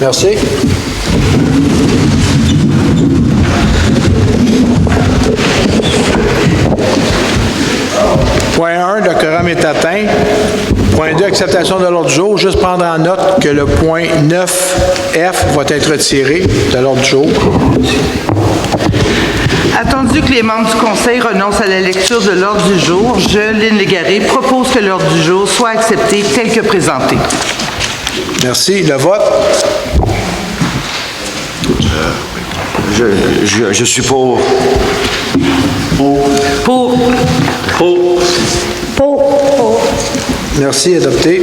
Merci. Point 1, le quorum est atteint. Point 2, acceptation de l'ordre du jour. Juste prendre en note que le point 9F va être retiré de l'ordre du jour. Attendu que les membres du Conseil renoncent à la lecture de l'ordre du jour, je, Lynne Légaré, propose que l'ordre du jour soit accepté tel que présenté. Merci. Le vote? Je suis pour. Pour. Merci, adopté.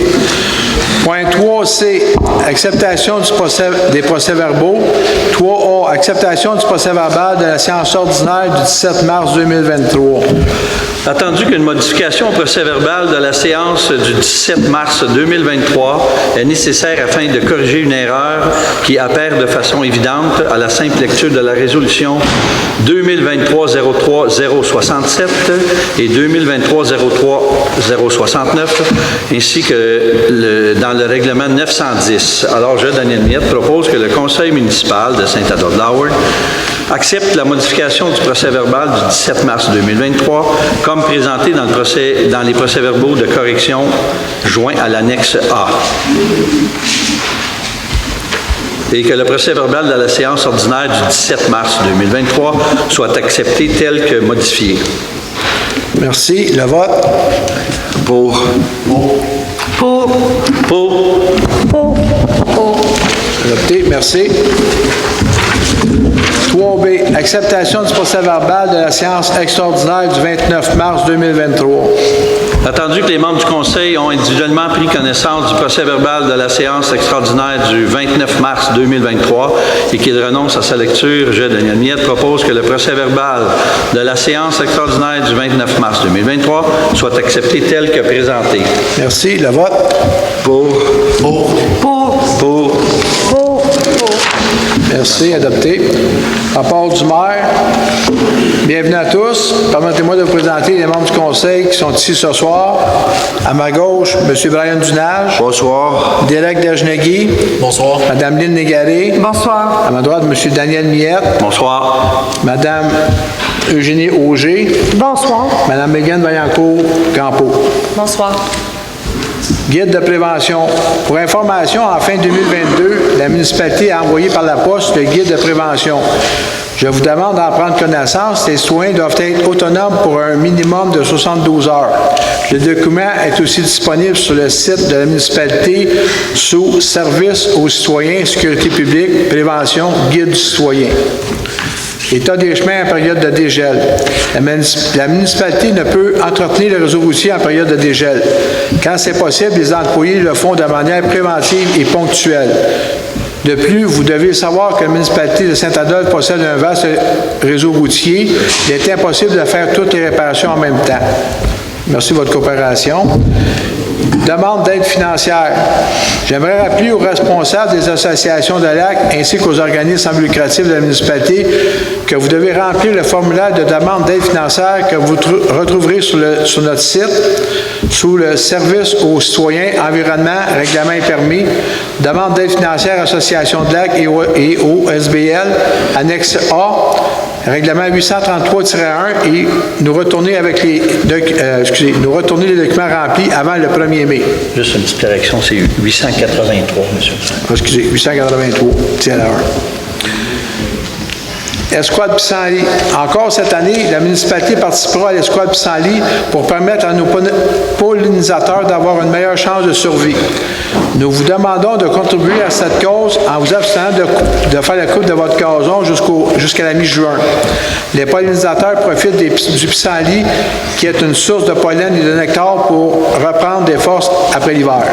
Point 3C, acceptation des procès-verbaux. 3A, acceptation du procès-verbal de la séance ordinaire du 17 mars 2023. Attendu qu'une modification au procès-verbal de la séance du 17 mars 2023 est nécessaire afin de corriger une erreur qui apparaît de façon évidente à la simple lecture de la résolution 2023-03-067 et 2023-03-069, ainsi que dans le règlement 910. Alors, je, Daniel Miette, propose que le Conseil municipal de Saint-Ado-de-Lower accepte la modification du procès-verbal du 17 mars 2023 comme présenté dans les procès-verbaux de correction joints à l'annexe A. Et que le procès-verbal de la séance ordinaire du 17 mars 2023 soit accepté tel que modifié. Merci. Le vote? Pour. Adopté. Merci. 3B, acceptation du procès-verbal de la séance extraordinaire du 29 mars 2023. Attendu que les membres du Conseil ont individuellement pris connaissance du procès-verbal de la séance extraordinaire du 29 mars 2023 et qu'ils renoncent à sa lecture, je, Daniel Miette, propose que le procès-verbal de la séance extraordinaire du 29 mars 2023 soit accepté tel que présenté. Merci. Le vote? Pour. Merci, adopté. Rapport du maire. Bienvenue à tous. Permettez-moi de vous présenter les membres du Conseil qui sont ici ce soir. À ma gauche, M. Brian Dunage. Bonsoir. Derek Dejnegui. Bonsoir. Mme Lynne Légaré. Bonsoir. À ma droite, M. Daniel Miette. Bonsoir. Mme Eugénie Auger. Bonsoir. Mme Mégane Vaillancourt-Campeau. Bonsoir. Guide de prévention. Pour information, en fin 2022, la municipalité a envoyé par la poste le guide de prévention. Je vous demande d'en prendre connaissance. Les citoyens doivent être autonomes pour un minimum de 72 heures. Le document est aussi disponible sur le site de la municipalité sous « Services aux citoyens, sécurité publique, prévention, guide du citoyen ». État des chemins en période de dégel. La municipalité ne peut entretenir le réseau routier en période de dégel. Quand c'est possible, les employés le font de manière préventive et ponctuelle. De plus, vous devez savoir que la municipalité de Saint-Adolphe possède un vaste réseau routier. Il est impossible de faire toutes les réparations en même temps. Merci de votre coopération. Demande d'aide financière. J'aimerais rappeler aux responsables des associations de lacs ainsi qu'aux organismes sans lucratifs de la municipalité que vous devez remplir le formulaire de demande d'aide financière que vous retrouverez sur notre site sous le service aux citoyens, environnement, règlement et permis, demande d'aide financière, association de lacs et au SBL, annexe A, règlement 833-1 et nous retourner les documents remplis avant le 1er mai. Juste une petite correction, c'est 883, monsieur. Excusez, 883, c'est à l'heure. Escouade Pissenlit. Encore cette année, la municipalité participera à l'escouade Pissenlit pour permettre à nos pollinisateurs d'avoir une meilleure chance de survie. Nous vous demandons de contribuer à cette cause en vous abstenant de faire la coupe de votre gazon jusqu'à la mi-juin. Les pollinisateurs profitent du pissenlit qui est une source de pollen et de nectar pour reprendre des forces après l'hiver.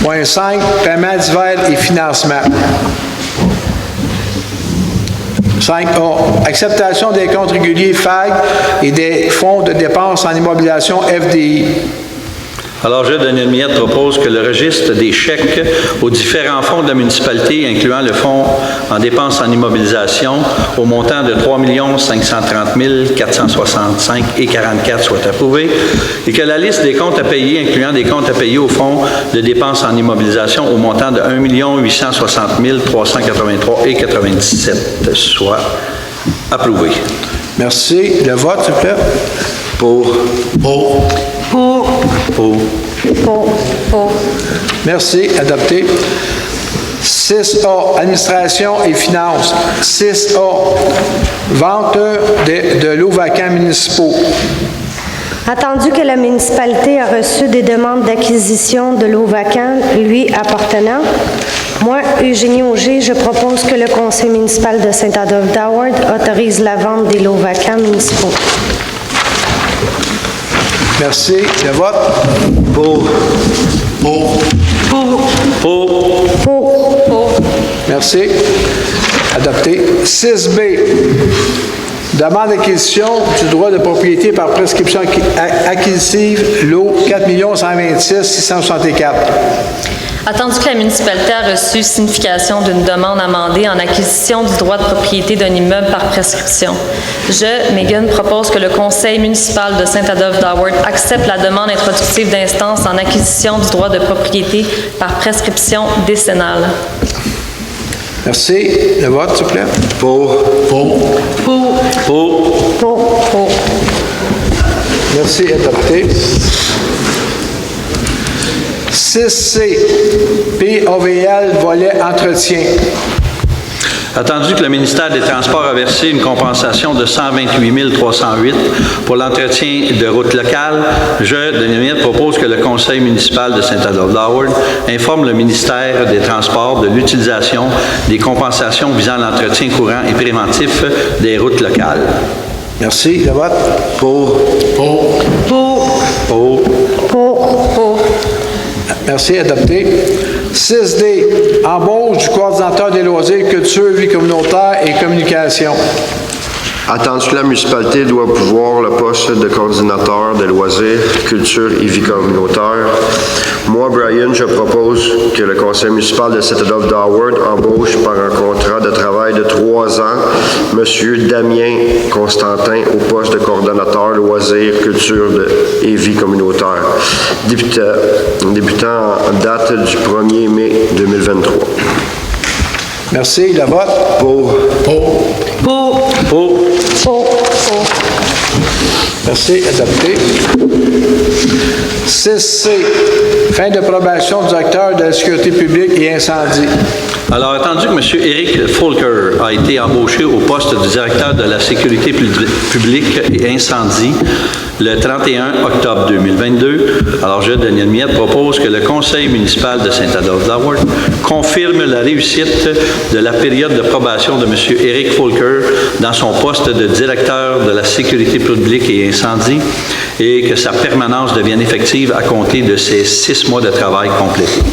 Point 5, paiement d'hiver et financement. 5A. Acceptation des comptes réguliers FAG et des fonds de dépenses en immobilisation FDI. Alors, je, Daniel Miette, propose que le registre des chèques aux différents fonds de la municipalité, incluant le fonds en dépenses en immobilisation, au montant de 3 530 465 et 44 soit approuvé, et que la liste des comptes à payer, incluant des comptes à payer au fonds de dépenses en immobilisation, au montant de 1 860 383 et 97 soit approuvé. Merci. Le vote, s'il vous plaît. Pour. Pour. Merci. Adopté. 6A, administration et finances. 6A, vente de lots vacants municipaux. Attendu que la municipalité a reçu des demandes d'acquisition de lots vacants lui appartenant, moi, Eugénie Auger, je propose que le conseil municipal de Saint-Adolphe d'Howard autorise la vente des lots vacants municipaux. Merci. Le vote. Pour. Merci. Adopté. 6B. Demande d'acquisition du droit de propriété par prescription acquisitive, lot 4 126 664. Attendu que la municipalité a reçu signification d'une demande amendée en acquisition du droit de propriété d'un immeuble par prescription, je, Megan, propose que le conseil municipal de Saint-Adolphe d'Howard accepte la demande introductive d'instance en acquisition du droit de propriété par prescription décennale. Merci. Le vote, s'il vous plaît. Pour. Merci. Adopté. 6C, POVL, volet entretien. Attendu que le ministère des Transports a versé une compensation de 128 308 pour l'entretien de routes locales, je, Daniel Miette, propose que le conseil municipal de Saint-Adolphe d'Howard informe le ministère des Transports de l'utilisation des compensations visant l'entretien courant et préventif des routes locales. Merci. Le vote. Pour. Merci. Adopté. 6D, embauche du coordinateur des loisirs, culture, vie communautaire et communication. Attendu que la municipalité doit pouvoir le poste de coordinateur des loisirs, culture et vie communautaire, moi, Brian, je propose que le conseil municipal de Saint-Adolphe d'Howard embauche par un contrat de travail de 3 ans M. Damien Constantin au poste de coordonnateur loisirs, culture et vie communautaire, débutant en date du 1er mai 2023. Merci. Le vote. Pour. Merci. Adopté. 6C, fin de probation du directeur de la sécurité publique et incendie. Alors, attendu que M. Éric Folker a été embauché au poste du directeur de la sécurité publique et incendie le 31 octobre 2022, alors je, Daniel Miette, propose que le conseil municipal de Saint-Adolphe d'Howard confirme la réussite de la période de probation de M. Éric Folker dans son poste de directeur de la sécurité publique et incendie et que sa permanence devienne effective à compter de ses 6 mois de travail complétés.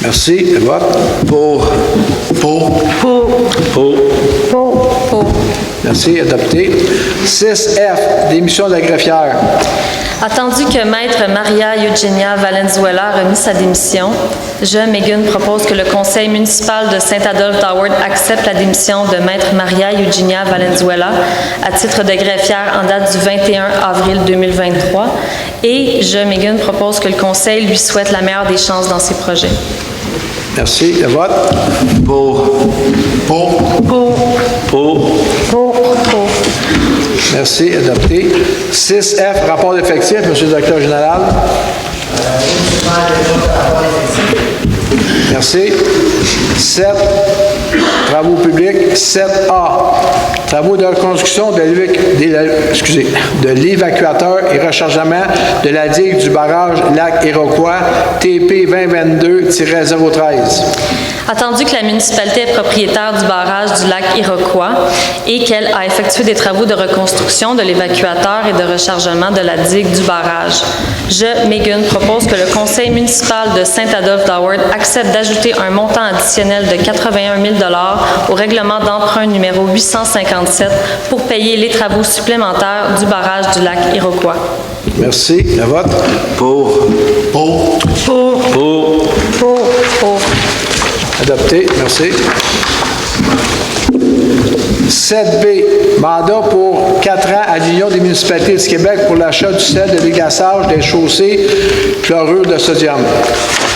Merci. Le vote. Pour. Merci. Adopté. 6F, démission de la greffière. Attendu que Maître Maria Eugenia Valenzuela a remis sa démission, je, Megan, propose que le conseil municipal de Saint-Adolphe d'Howard accepte la démission de Maître Maria Eugenia Valenzuela à titre de greffière en date du 21 avril 2023 et je, Megan, propose que le conseil lui souhaite la meilleure des chances dans ses projets. Merci. Le vote. Merci. Adopté. 6F, rapport d'effectifs. Monsieur le directeur général. Merci. 7, travaux publics. 7A, travaux de reconstruction de l'évacuateur et rechargement de la digue du barrage Lac Iroquois, TP 2022-013. Attendu que la municipalité est propriétaire du barrage du lac Iroquois et qu'elle a effectué des travaux de reconstruction de l'évacuateur et de rechargement de la digue du barrage, je, Megan, propose que le conseil municipal de Saint-Adolphe d'Howard accepte d'ajouter un montant additionnel de 81 000 $ au règlement d'emprunt numéro 857 pour payer les travaux supplémentaires du barrage du lac Iroquois. Merci. Le vote? Pour. Pour. Adopté. Merci. 7B, mandat pour 4 ans à l'Union des municipalités du Québec pour l'achat du sel de dégassage des chaussées chlorure de sodium.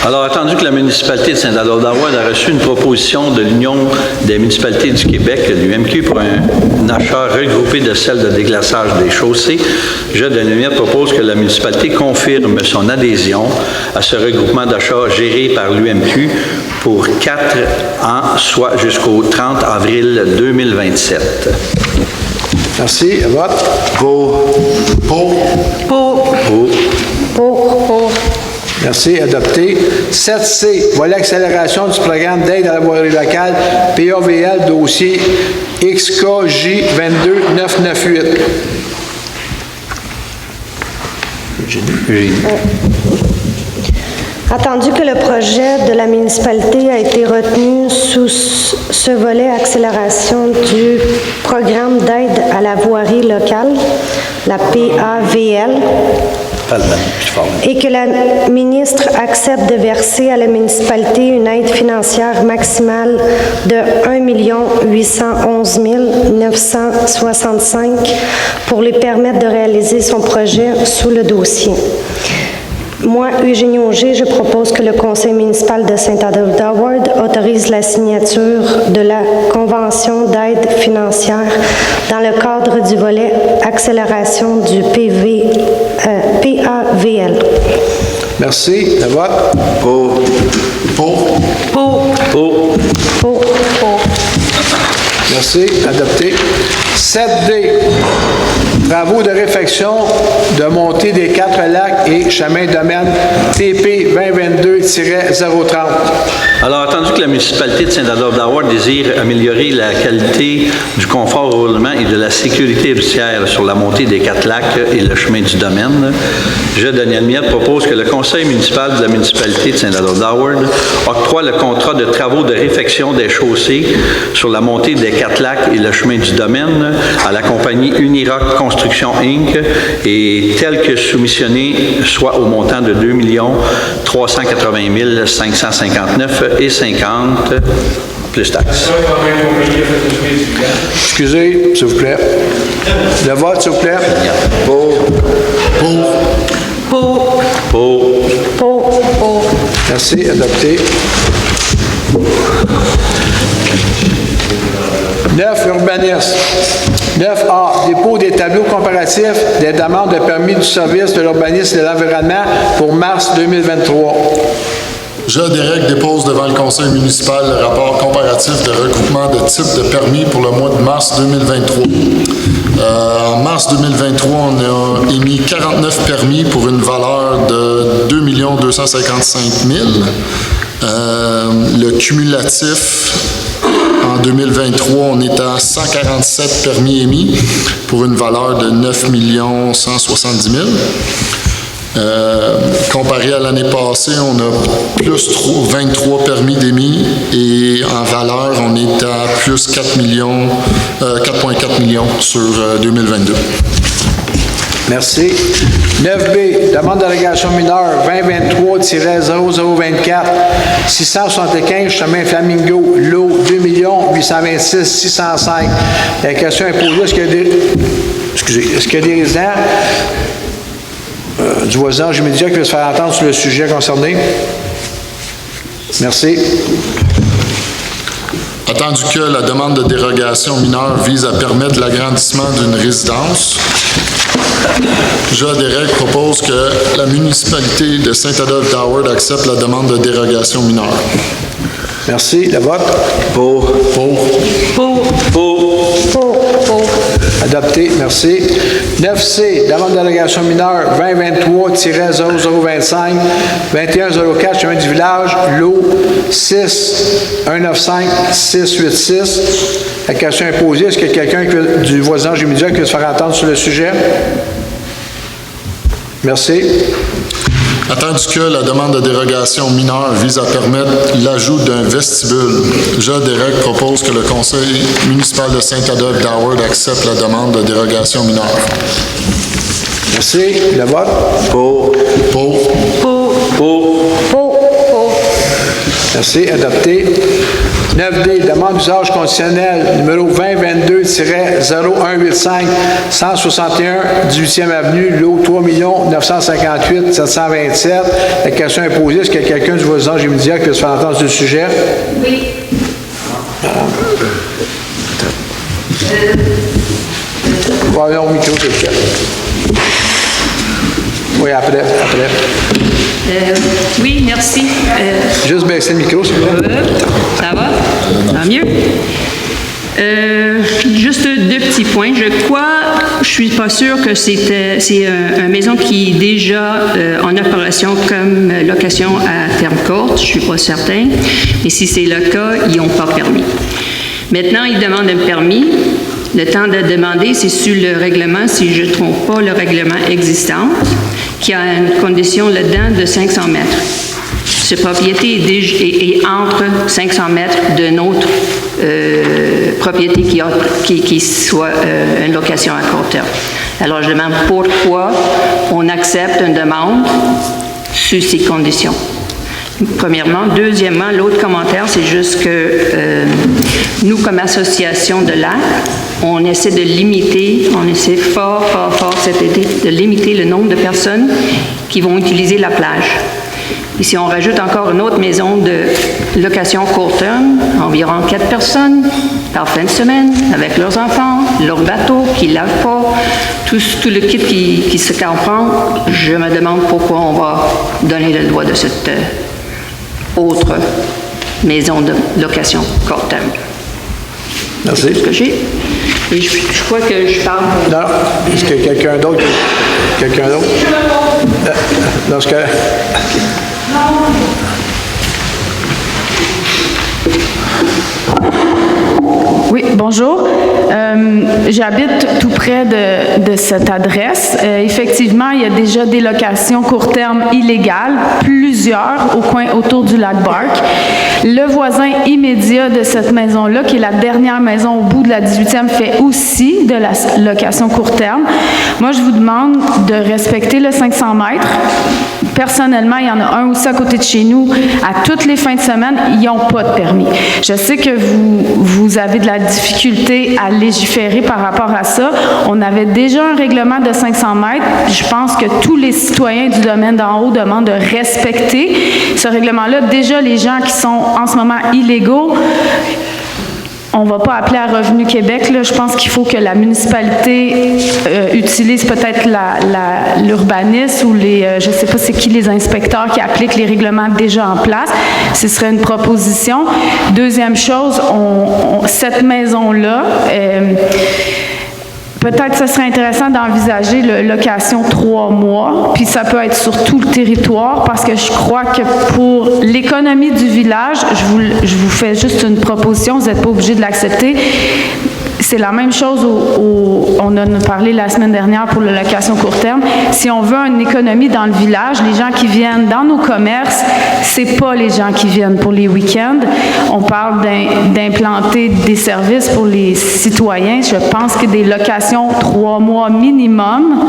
Alors, attendu que la municipalité de Saint-Adolphe-d'Howard a reçu une proposition de l'Union des municipalités du Québec, l'UMQ, pour un achat regroupé de sel de déglaçage des chaussées, je, Daniel Miette, propose que la municipalité confirme son adhésion à ce regroupement d'achat géré par l'UMQ pour 4 ans, soit jusqu'au 30 avril 2027. Merci. Le vote? Pour. Merci. Adopté. 7C, volet accélération du programme d'aide à la voirie locale, PAVL, dossier XKJ 22998. Attendu que le projet de la municipalité a été retenu sous ce volet accélération du programme d'aide à la voirie locale, la PAVL, et que la ministre accepte de verser à la municipalité une aide financière maximale de 1 811 965 pour lui permettre de réaliser son projet sous le dossier. Moi, Eugénie Auger, je propose que le conseil municipal de Saint-Adolphe-d'Howard autorise la signature de la convention d'aide financière dans le cadre du volet accélération du PAVL. Merci. Le vote? Pour. Merci. Adopté. 7D, travaux de réfection de montée des 4 lacs et chemin domaine TP 2022-030. Alors, attendu que la municipalité de Saint-Adolphe-d'Howard désire améliorer la qualité du confort au roulement et de la sécurité routière sur la montée des 4 lacs et le chemin du domaine, je, Daniel Miette, propose que le conseil municipal de la municipalité de Saint-Adolphe-d'Howard octroie le contrat de travaux de réfection des chaussées sur la montée des 4 lacs et le chemin du domaine à la compagnie Uniroc Construction Inc. et tel que soumissionné, soit au montant de 2 380 559,50 plus taxes. Excusez, s'il vous plaît. Le vote, s'il vous plaît. Pour. Merci. Adopté. 9, urbanisme. 9A, dépôt des tableaux comparatifs des demandes de permis du service de l'urbanisme et de l'environnement pour mars 2023. Je, Derek, dépose devant le conseil municipal le rapport comparatif de recoupement de types de permis pour le mois de mars 2023. En mars 2023, on a émis 49 permis pour une valeur de 2 255 000. Le cumulatif, en 2023, on est à 147 permis émis pour une valeur de 9 170 000. Comparé à l'année passée, on a plus 23 permis d'émis et en valeur, on est à plus 4,4 millions sur 2022. Merci. 9B, demande d'allégation mineure 2023-0024, 675 chemin Flamingo, lot 2 826 605. La question est posée, est-ce qu'il y a des résidents du voisinage immédiat qui veut se faire entendre sur le sujet concerné? Merci. Attendu que la demande de dérogation mineure vise à permettre l'agrandissement d'une résidence, je, Derek, propose que la municipalité de Saint-Adolphe-d'Howard accepte la demande de dérogation mineure. Merci. Le vote? Pour. Adopté. Merci. 9C, demande d'allégation mineure 2023-0025, 2104, chemin du village, lot 6195686. La question est posée. Est-ce qu'il y a quelqu'un du voisinage immédiat qui veut se faire entendre sur le sujet? Merci. Attendu que la demande de dérogation mineure vise à permettre l'ajout d'un vestibule, je, Derek, propose que le conseil municipal de Saint-Adolphe-d'Howard accepte la demande de dérogation mineure. Merci. Le vote? Pour. Pour. Merci. Adopté. 9D, demande d'usage conditionnel numéro 2022-0185, 161 18e Avenue, lot 3 958 727. La question est posée. Est-ce qu'il y a quelqu'un du voisinage immédiat qui peut se faire entendre sur le sujet? Oui. Voyons au micro, s'il vous plaît. Oui, après. Oui, merci. Juste baisser le micro, s'il vous plaît. Ça va? Tant mieux. Juste deux petits points. Je suis pas sûre que c'est une maison qui est déjà en opération comme location à terme court. Je suis pas certain. Et si c'est le cas, ils n'ont pas permis. Maintenant, ils demandent un permis. Le temps de demander, c'est sur le règlement, si je ne trompe pas, le règlement existant, qui a une condition là-dedans de 500 mètres. Cette propriété est entre 500 mètres d'une autre propriété qui soit une location à court terme. Alors, je demande pourquoi on accepte une demande sur ces conditions. Premièrement. Deuxièmement, l'autre commentaire, c'est juste que nous, comme association de lac, on essaie fort cet été de limiter le nombre de personnes qui vont utiliser la plage. Et si on rajoute encore une autre maison de location court terme, environ 4 personnes par fin de semaine, avec leurs enfants, leurs bateaux qui ne lavent pas, tout le kit qui se comprend, je me demande pourquoi on va donner le droit de cette autre maison de location court terme. Merci. C'est ce que j'ai. Et je crois que je parle. Non. Est-ce qu'il y a quelqu'un d'autre? Dans ce cas. Oui, bonjour. J'habite tout près de cette adresse. Effectivement, il y a déjà des locations court terme illégales, plusieurs autour du lac Bark. Le voisin immédiat de cette maison-là, qui est la dernière maison au bout de la 18e, fait aussi de la location court terme. Moi, je vous demande de respecter le 500 mètres. Personnellement, il y en a un aussi à côté de chez nous. À toutes les fins de semaine, ils n'ont pas de permis. Je sais que vous avez de la difficulté à légiférer par rapport à ça. On avait déjà un règlement de 500 mètres. Je pense que tous les citoyens du domaine d'en haut demandent de respecter ce règlement-là. Déjà, les gens qui sont en ce moment illégaux, on ne va pas appeler à Revenu Québec, là. Je pense qu'il faut que la municipalité utilise peut-être l'urbanisme ou je ne sais pas c'est qui les inspecteurs qui appliquent les règlements déjà en place. Ce serait une proposition. Deuxième chose, cette maison-là, peut-être que ce serait intéressant d'envisager la location 3 mois, puis ça peut être sur tout le territoire, parce que je crois que pour l'économie du village, je vous fais juste une proposition, vous n'êtes pas obligé de l'accepter. C'est la même chose, on en a parlé la semaine dernière pour la location court terme. Si on veut une économie dans le village, les gens qui viennent dans nos commerces, c'est pas les gens qui viennent pour les week-ends. On parle d'implanter des services pour les citoyens. Je pense que des locations 3 mois minimum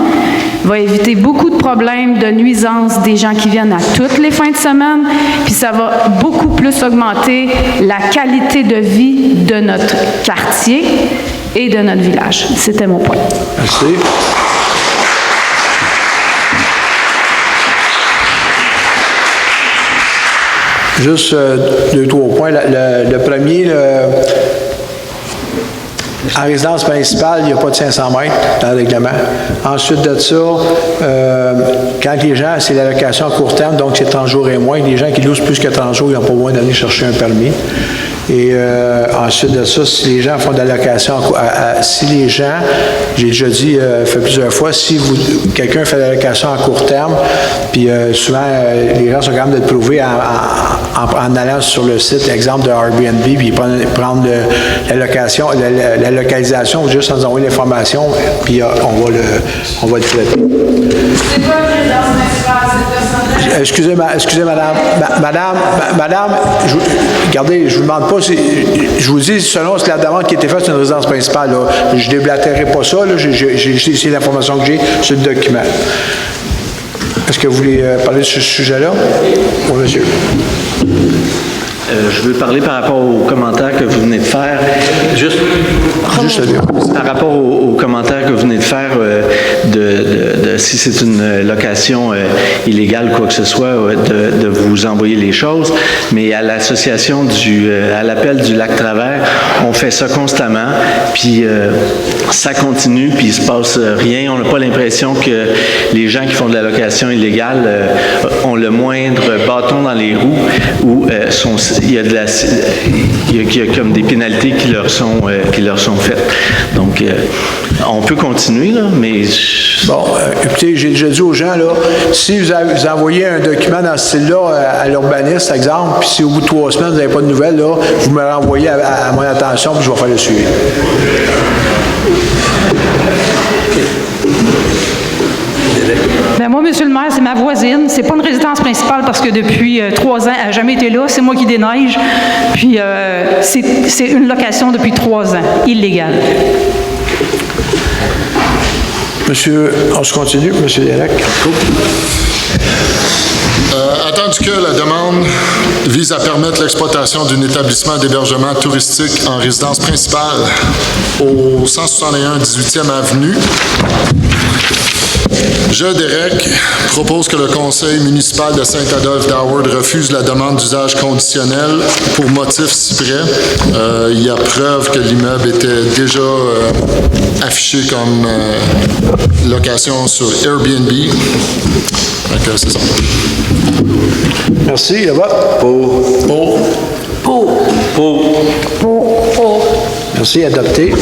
va éviter beaucoup de problèmes de nuisances des gens qui viennent à toutes les fins de semaine, puis ça va beaucoup plus augmenter la qualité de vie de notre quartier et de notre village. C'était mon point. Merci. Juste 2-3 points. Le premier, en résidence principale, il n'y a pas de 500 mètres dans le règlement. Ensuite de ça, quand les gens, c'est la location à court terme, donc c'est 30 jours et moins. Les gens qui louent plus que 30 jours, ils n'ont pas besoin d'aller chercher un permis. Et ensuite de ça, si les gens font de la location, si les gens, j'ai déjà dit, fait plusieurs fois, si quelqu'un fait de la location à court terme, puis souvent, les gens sont capables de le prouver en allant sur le site, exemple de Airbnb, puis prendre la location, la localisation, juste en nous envoyer l'information, puis on va le traiter. C'est pas une résidence principale, c'est Excusez, madame. Madame, regardez, je vous demande pas, je vous dis, selon la demande qui a été faite sur une résidence principale, là, je ne déblatérerai pas ça, là, c'est l'information que j'ai sur le document. Est-ce que vous voulez parler de ce sujet-là? Oui, monsieur. Je veux parler par rapport aux commentaires que vous venez de faire. Juste par rapport aux commentaires que vous venez de faire de si c'est une location illégale ou quoi que ce soit, de vous envoyer les choses. Mais à l'association à l'appel du Lac-Travers, on fait ça constamment, puis ça continue, puis il se passe rien. On n'a pas l'impression que les gens qui font de la location illégale ont le moindre bâton dans les roues ou il y a comme des pénalités qui leur sont faites. Donc, on peut continuer, là, mais... Bon, écoutez, j'ai déjà dit aux gens, là, si vous envoyez un document dans ce style-là à l'urbaniste, exemple, puis si au bout de 3 semaines, vous n'avez pas de nouvelles, là, vous me renvoyez à mon attention, puis je vais faire le suivi. Ben moi, monsieur le maire, c'est ma voisine. C'est pas une résidence principale parce que depuis 3 ans, elle n'a jamais été là. C'est moi qui déneige. Puis, c'est une location depuis 3 ans, illégale. Monsieur, on se continue, monsieur Delac. Attendu que la demande vise à permettre l'exploitation d'un établissement d'hébergement touristique en résidence principale au 161 18e Avenue, je, Derek, propose que le conseil municipal de Saint-Adolphe-d'Howard refuse la demande d'usage conditionnel pour motif ci-près. Il y a preuve que l'immeuble était déjà affiché comme location sur Airbnb. Donc, c'est ça. Merci. Le vote? Pour. Merci. Adopté.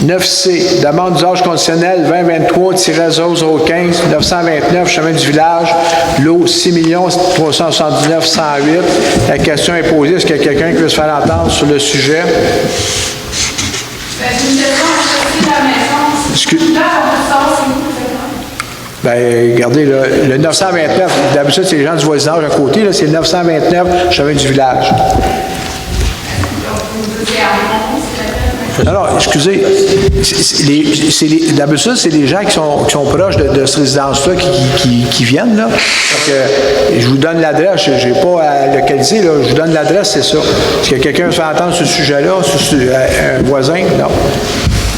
9C, demande d'usage conditionnel 2023-0015, 929, chemin du village, lot 6 379 108. La question est posée, est-ce qu'il y a quelqu'un qui veut se faire entendre sur le sujet? Ben, regardez, là, le 929, d'habitude, c'est les gens du voisinage à côté, là, c'est le 929, chemin du village. Alors, excusez, d'habitude, c'est les gens qui sont proches de cette résidence-là qui viennent, là. Donc, je vous donne l'adresse, je n'ai pas à localiser, là, je vous donne l'adresse, c'est ça. Est-ce que quelqu'un veut entendre ce sujet-là, un voisin? Non.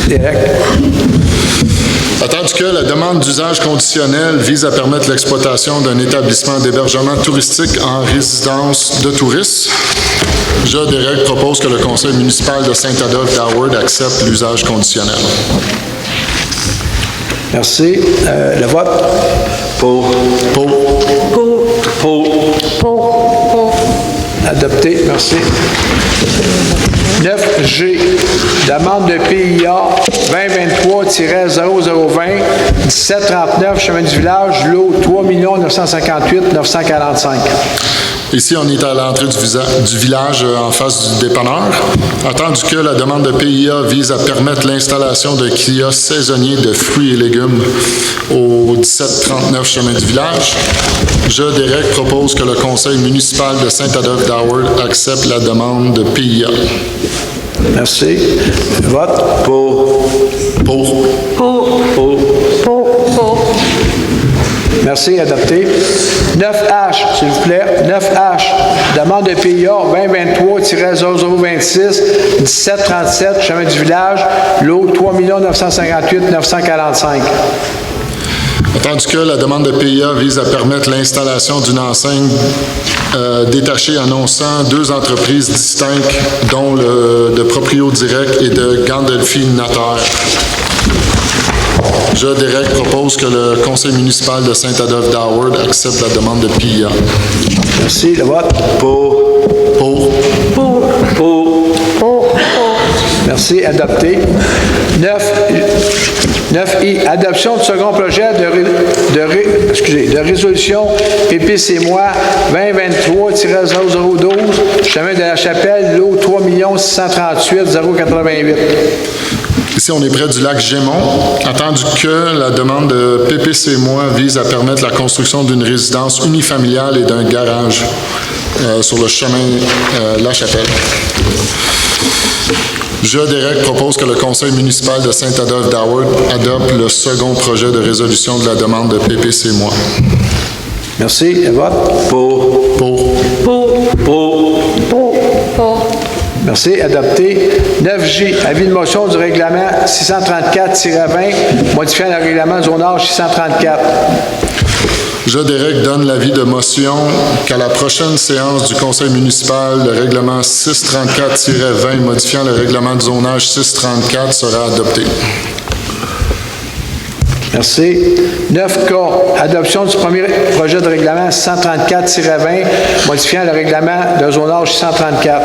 Direct. Attendu que la demande d'usage conditionnel vise à permettre l'exploitation d'un établissement d'hébergement touristique en résidence de touristes, je, Derek, propose que le conseil municipal de Saint-Adolphe-d'Howard accepte l'usage conditionnel. Merci. Le vote? Pour. Adopté. Merci. 9G, demande de PIA 2023-0020, 1739, chemin du village, lot 3 958 945. Ici, on est à l'entrée du village en face du dépanneur. Attendu que la demande de PIA vise à permettre l'installation d'un kiosque saisonnier de fruits et légumes au 1739 chemin du village, je, Derek, propose que le conseil municipal de Saint-Adolphe-d'Howard accepte la demande de PIA. Merci. Vote? Pour. Merci, adopté. 9H, s'il vous plaît. 9H, demande de PIA 2023-0026, 1737, chemin du village, lot 3 958 945. Attendu que la demande de PIA vise à permettre l'installation d'une enseigne détachée annonçant 2 entreprises distinctes, dont de Proprio Direct et de Gandolfi Natter. Je, Derek, propose que le conseil municipal de Saint-Adolphe-d'Howard accepte la demande de PIA. Merci. Le vote? Pour. Merci. Adopté. 9I, adoption du second projet de de résolution PPC-moi 2023-0012, chemin de la Chapelle, lot 3 638 088. Ici, on est près du lac Gémont. Attendu que la demande de PPC-moi vise à permettre la construction d'une résidence unifamiliale et d'un garage sur le chemin La Chapelle. Je, Derek, propose que le conseil municipal de Saint-Adolphe-d'Howard adopte le second projet de résolution de la demande de PPC-moi. Merci. Le vote? Pour. Pour. Merci. Adopté. 9J, avis de motion du règlement 634-20, modifiant le règlement zonage 634. Je, Derek, donne l'avis de motion qu'à la prochaine séance du conseil municipal, le règlement 634-20, modifiant le règlement de zonage 634, sera adopté. Merci. 9K, adoption du premier projet de règlement 634-20, modifiant le règlement de zonage 634.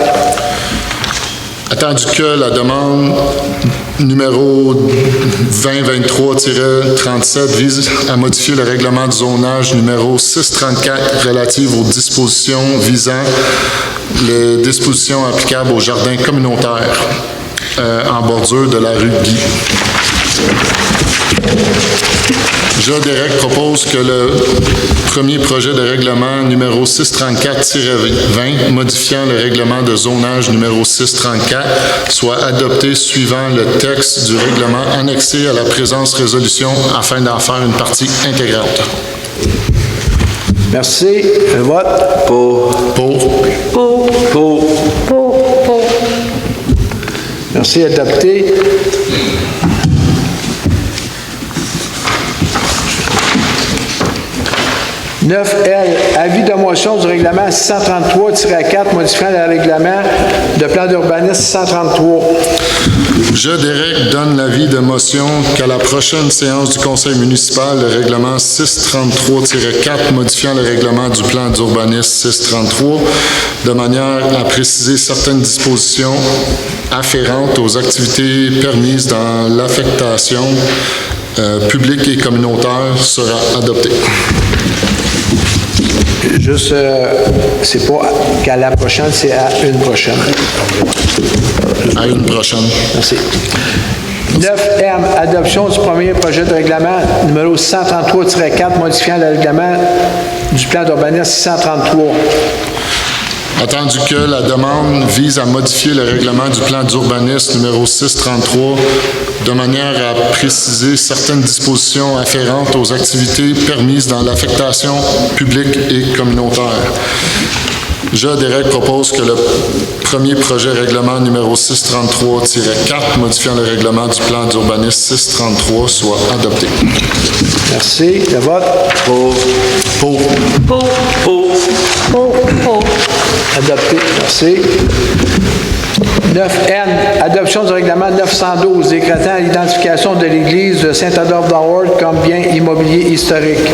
Attendu que la demande numéro 2023-37 vise à modifier le règlement de zonage numéro 634 relative aux dispositions visant les dispositions applicables aux jardins communautaires en bordure de la rue Guy. Je, Derek, propose que le premier projet de règlement numéro 634-20, modifiant le règlement de zonage numéro 634, soit adopté suivant le texte du règlement annexé à la présente résolution afin d'en faire une partie intégrante. Merci. Le vote? Pour. Merci. Adopté. 9L, avis de motion du règlement 633-4, modifiant le règlement de plan d'urbanisme 633. Je, Derek, donne l'avis de motion qu'à la prochaine séance du conseil municipal, le règlement 633-4, modifiant le règlement du plan d'urbanisme 633, de manière à préciser certaines dispositions afférentes aux activités permises dans l'affectation publique et communautaire, sera adopté. Juste, c'est pas qu'à la prochaine, c'est à une prochaine. À une prochaine. Merci. 9M, adoption du premier projet de règlement numéro 633-4, modifiant le règlement du plan d'urbanisme 633. Attendu que la demande vise à modifier le règlement du plan d'urbanisme numéro 633 de manière à préciser certaines dispositions afférentes aux activités permises dans l'affectation publique et communautaire. Je, Derek, propose que le premier projet règlement numéro 633-4, modifiant le règlement du plan d'urbanisme 633, soit adopté. Merci. Le vote? Pour. Adopté. Merci. 9N, adoption du règlement 912 décrétant l'identification de l'église de Saint-Adolphe-d'Howard comme bien immobilier historique.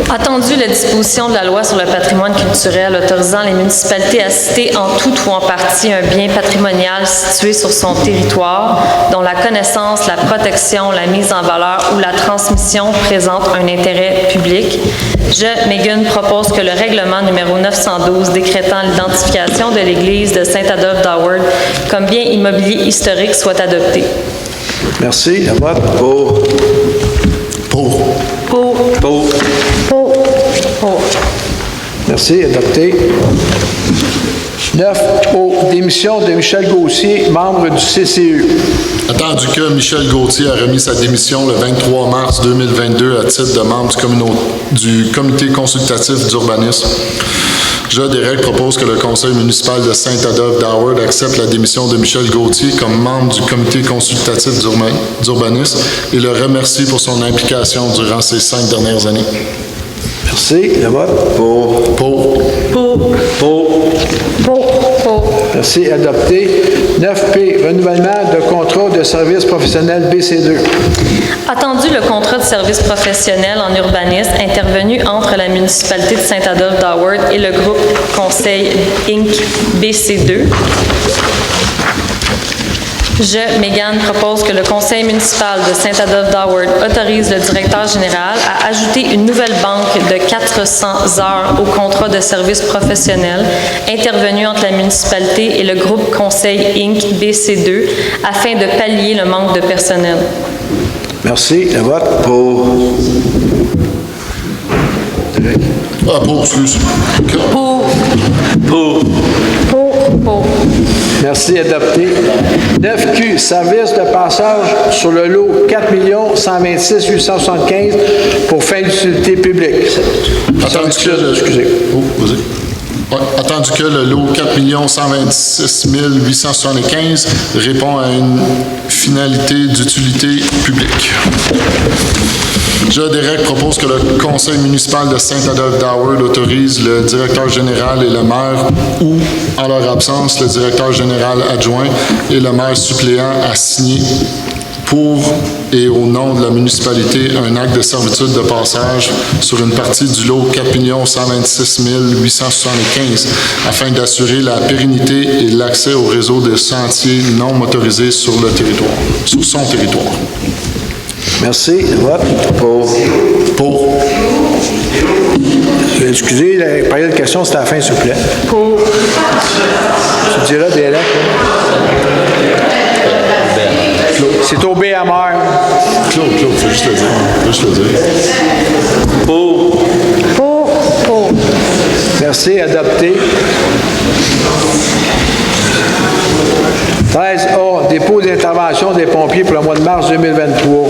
Attendu la disposition de la loi sur le patrimoine culturel autorisant les municipalités à citer en tout ou en partie un bien patrimonial situé sur son territoire dont la connaissance, la protection, la mise en valeur ou la transmission présente un intérêt public, je, Megan, propose que le règlement numéro 912 décrétant l'identification de l'église de Saint-Adolphe-d'Howard comme bien immobilier historique soit adopté. Merci. Le vote? Pour. Merci. Adopté. 9O, démission de Michel Gauthier, membre du CCE. Attendu que Michel Gauthier a remis sa démission le 23 mars 2022 à titre de membre du comité consultatif d'urbanisme, je, Derek, propose que le conseil municipal de Saint-Adolphe-d'Howard accepte la démission de Michel Gauthier comme membre du comité consultatif d'urbanisme et le remercie pour son implication durant ces 5 dernières années. Merci. Le vote? Pour. Merci. Adopté. 9P, renouvellement de contrat de service professionnel BC2. Attendu le contrat de service professionnel en urbanisme intervenu entre la municipalité de Saint-Adolphe-d'Howard et le groupe Conseil Inc. BC2. Je, Mégane, propose que le conseil municipal de Saint-Adolphe-d'Howard autorise le directeur général à ajouter une nouvelle banque de 400 heures au contrat de service professionnel intervenu entre la municipalité et le groupe Conseil Inc. BC2 afin de pallier le manque de personnel. Merci. Le vote? Pour. Pour, excuse. Pour. Merci, adopté. 9Q, service de passage sur le lot 4 126 875 pour fin d'utilité publique. Attendu que le, excusez. Oh, vas-y. Ouais, attendu que le lot 4 126 875 répond à une finalité d'utilité publique. Je, Derek, propose que le conseil municipal de Saint-Adolphe-d'Howard autorise le directeur général et le maire ou, en leur absence, le directeur général adjoint et le maire suppléant à signer pour et au nom de la municipalité un acte de servitude de passage sur une partie du lot 4 126 875 afin d'assurer la pérennité et l'accès au réseau de sentiers non motorisés sur le territoire, sur son territoire. Merci. Le vote? Pour. Excusez, la période de questions, c'est à la fin, s'il vous plaît. Pour. Tu diras des lettres. C'est au BMR. Claude, faut juste le dire. Pour. Merci, adopté. 13A, dépôt d'intervention des pompiers pour le mois de mars 2023.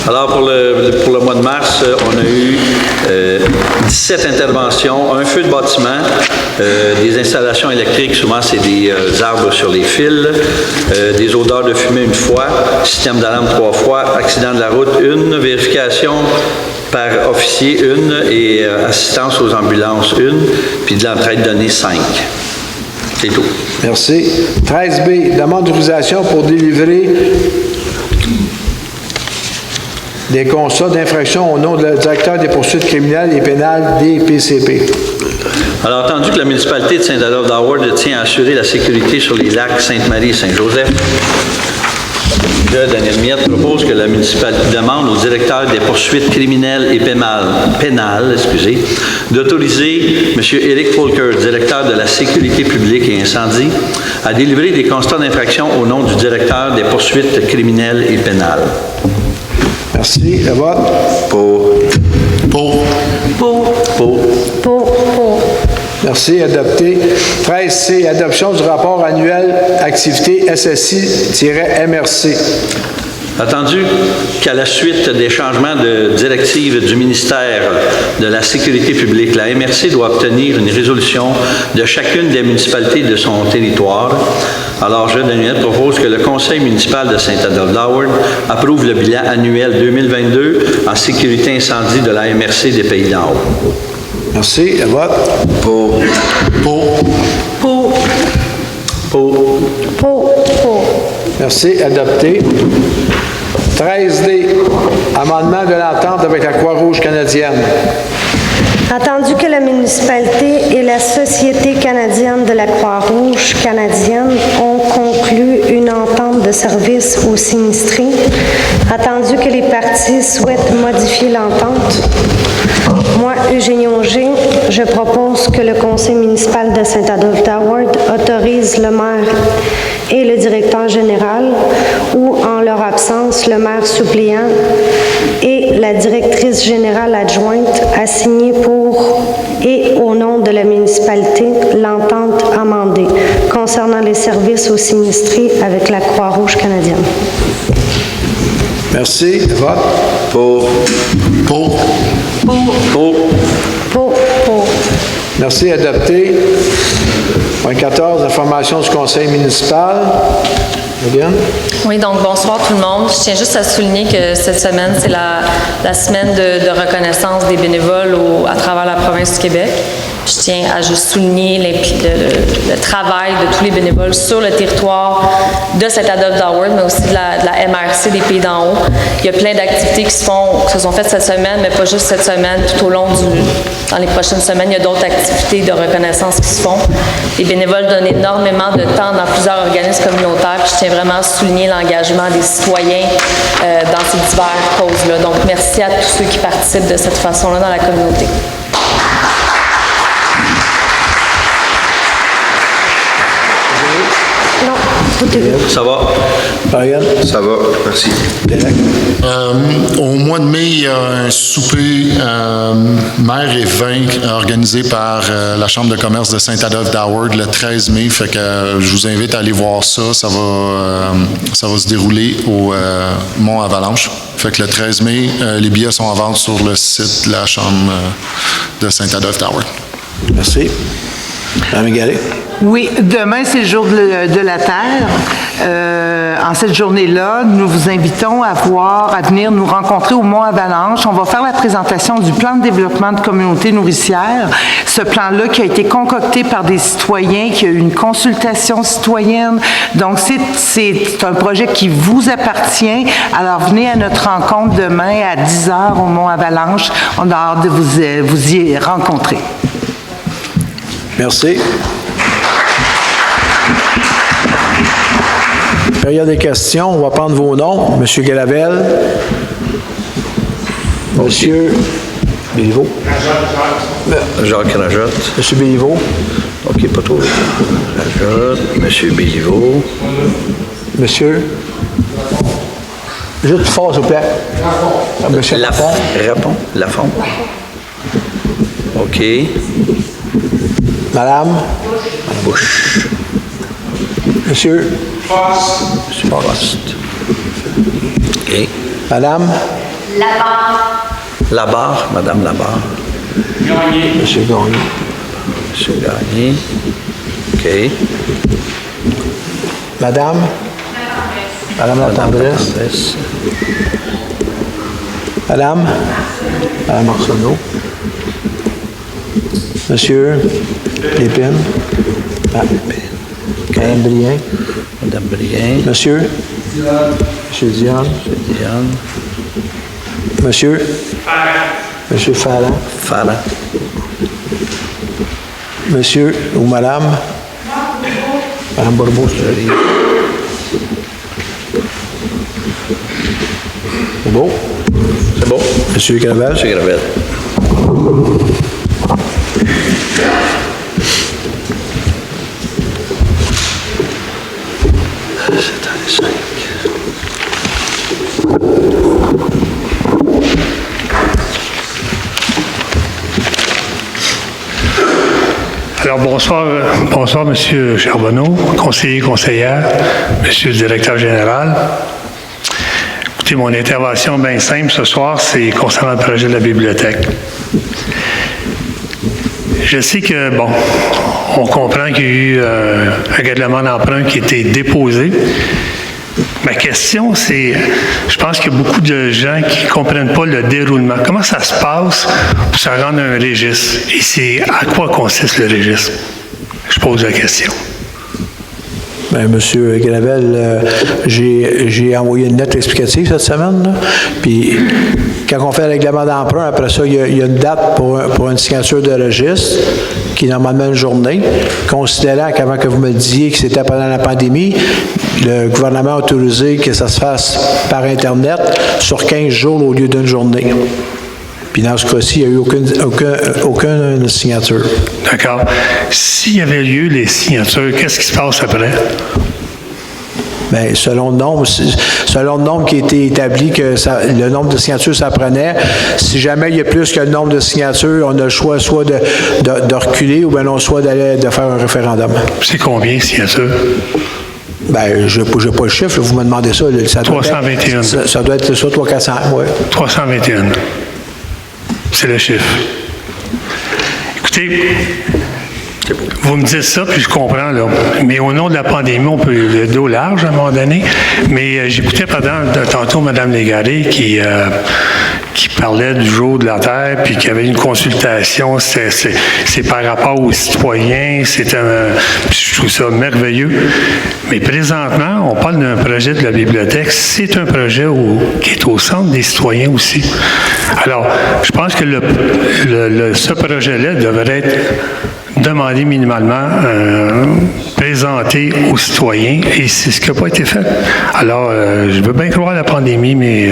Alors, pour le mois de mars, on a eu 17 interventions, un feu de bâtiment, des installations électriques, souvent c'est des arbres sur les fils, des odeurs de fumée une fois, système d'alarme 3 fois, accident de la route 1, vérification par officier 1 et assistance aux ambulances 1, puis de l'entraide donnée 5. C'est tout. Merci. 13B, demande d'autorisation pour délivrer des constats d'infraction au nom du directeur des poursuites criminelles et pénales des PCP. Alors, entendu que la municipalité de Saint-Adolphe-d'Howard tient à assurer la sécurité sur les lacs Sainte-Marie et Saint-Joseph, je, Daniel Miette, propose que la municipalité demande au directeur des poursuites criminelles et pénales, d'autoriser M. Éric Folker, directeur de la sécurité publique et incendie, à délivrer des constats d'infraction au nom du directeur des poursuites criminelles et pénales. Merci. Le vote? Pour. Merci, adopté. 13C, adoption du rapport annuel activité SSI-MRC. Attendu qu'à la suite des changements de directive du ministère de la Sécurité publique, la MRC doit obtenir une résolution de chacune des municipalités de son territoire. Alors, je, Daniel, propose que le conseil municipal de Saint-Adolphe-d'Howard approuve le bilan annuel 2022 en sécurité incendie de la MRC des Pays d'en Haut. Merci. Le vote? Pour. pour. Merci. Adopté. 13D, amendement de l'entente avec la Croix-Rouge canadienne. Attendu que la municipalité et la Société canadienne de la Croix-Rouge canadienne ont conclu une entente de service aux sinistrés, attendu que les parties souhaitent modifier l'entente, moi, Eugénie Auger, je propose que le conseil municipal de Saint-Adolphe-d'Howard autorise le maire et le directeur général, ou en leur absence, le maire suppléant et la directrice générale adjointe à signer pour et au nom de la municipalité l'entente amendée concernant les services aux sinistrés avec la Croix-Rouge canadienne. Merci. Vote? Pour. Merci. Adopté. Point 14, information du conseil municipal. Bien. Oui, donc bonsoir tout le monde. Je tiens juste à souligner que cette semaine, c'est la semaine de reconnaissance des bénévoles à travers la province du Québec. Je tiens à juste souligner le travail de tous les bénévoles sur le territoire de Saint-Adolphe-d'Howard, mais aussi de la MRC des Pays d'en haut. Il y a plein d'activités qui se sont faites cette semaine, mais pas juste cette semaine, tout au long dans les prochaines semaines, il y a d'autres activités de reconnaissance qui se font. Les bénévoles donnent énormément de temps dans plusieurs organismes communautaires, puis je tiens vraiment à souligner l'engagement des citoyens dans ces diverses causes-là. Donc, merci à tous ceux qui participent de cette façon-là dans la communauté. Non, tout est bien. Ça va? Marianne? Ça va, merci. Au mois de mai, il y a un souper mer et vin organisé par la Chambre de commerce de Saint-Adolphe-d'Howard le 13 mai. Fait que je vous invite à aller voir ça. Ça va se dérouler au Mont Avalanche. Fait que le 13 mai, les billets sont en vente sur le site de la Chambre de Saint-Adolphe-d'Howard. Merci. Mme Gallet? Oui, demain, c'est le jour de la Terre. En cette journée-là, nous vous invitons à venir nous rencontrer au Mont Avalanche. On va faire la présentation du plan de développement de communautés nourricières. Ce plan-là qui a été concocté par des citoyens, qui a eu une consultation citoyenne. Donc, c'est un projet qui vous appartient. Alors, venez à notre rencontre demain à 10h au Mont Avalanche. On a hâte de vous y rencontrer. Merci. Période des questions. On va prendre vos noms. Monsieur Galavel. Monsieur Béliveau. Jacques Rajotte. Monsieur Béliveau. OK, pas trop. Rajotte. Monsieur Béliveau. Monsieur. Juste plus fort, s'il vous plaît. Monsieur Lafont. Lafont. OK. Madame. Bouche. Monsieur. Monsieur Post. OK. Madame. Labarre. Madame Labarre. Monsieur Gagné. Monsieur Gagné. OK. Madame. Madame la tendresse. Madame. Madame Arsenault. Monsieur Lépine. Madame Brien. Madame Brien. Monsieur. Monsieur Dionne. Monsieur. Monsieur Falland. Monsieur ou Madame. Madame Bourbeau. C'est beau? C'est bon? Monsieur Gravel. Monsieur Gravel. Alors, bonsoir, M. Charbonneau, conseillère, M. le directeur général. Écoutez, mon intervention bien simple ce soir, c'est concernant le projet de la bibliothèque. Je sais que, on comprend qu'il y a eu un règlement d'emprunt qui a été déposé. Ma question, c'est, je pense qu'il y a beaucoup de gens qui ne comprennent pas le déroulement. Comment ça se passe pour se rendre à un registre? Et c'est à quoi consiste le registre? Je pose la question. Bien, Monsieur Gravel, j'ai envoyé une lettre explicative cette semaine. Là. Puis, quand on fait le règlement d'emprunt, après ça, il y a une date pour une signature de registre, qui est normalement une journée. Considérant qu'avant que vous me disiez que c'était pendant la pandémie, le gouvernement a autorisé que ça se fasse par Internet sur 15 jours au lieu d'une journée. Puis dans ce cas-ci, il n'y a eu aucune signature. D'accord. S'il y avait lieu les signatures, qu'est-ce qui se passe après? Bien, selon le nombre qui a été établi, que le nombre de signatures, ça prenait. Si jamais il y a plus que le nombre de signatures, on a le choix soit de reculer ou bien non, soit de faire un référendum. C'est combien de signatures? Bien, je n'ai pas le chiffre, vous me demandez ça. 321. Ça doit être ça, 300-400, oui. 321. C'est le chiffre. Écoutez, vous me dites ça, puis je comprends, là. Mais au nom de la pandémie, on peut le dos large à un moment donné. Mais j'écoutais tantôt Mme Légaré qui parlait du jour de la Terre, puis qu'il y avait une consultation. C'est par rapport aux citoyens. Je trouve ça merveilleux. Mais présentement, on parle d'un projet de la bibliothèque. C'est un projet qui est au centre des citoyens aussi. Alors, je pense que ce projet-là devrait être demandé minimalement, présenté aux citoyens, et c'est ce qui n'a pas été fait. Alors, je veux bien croire à la pandémie, mais...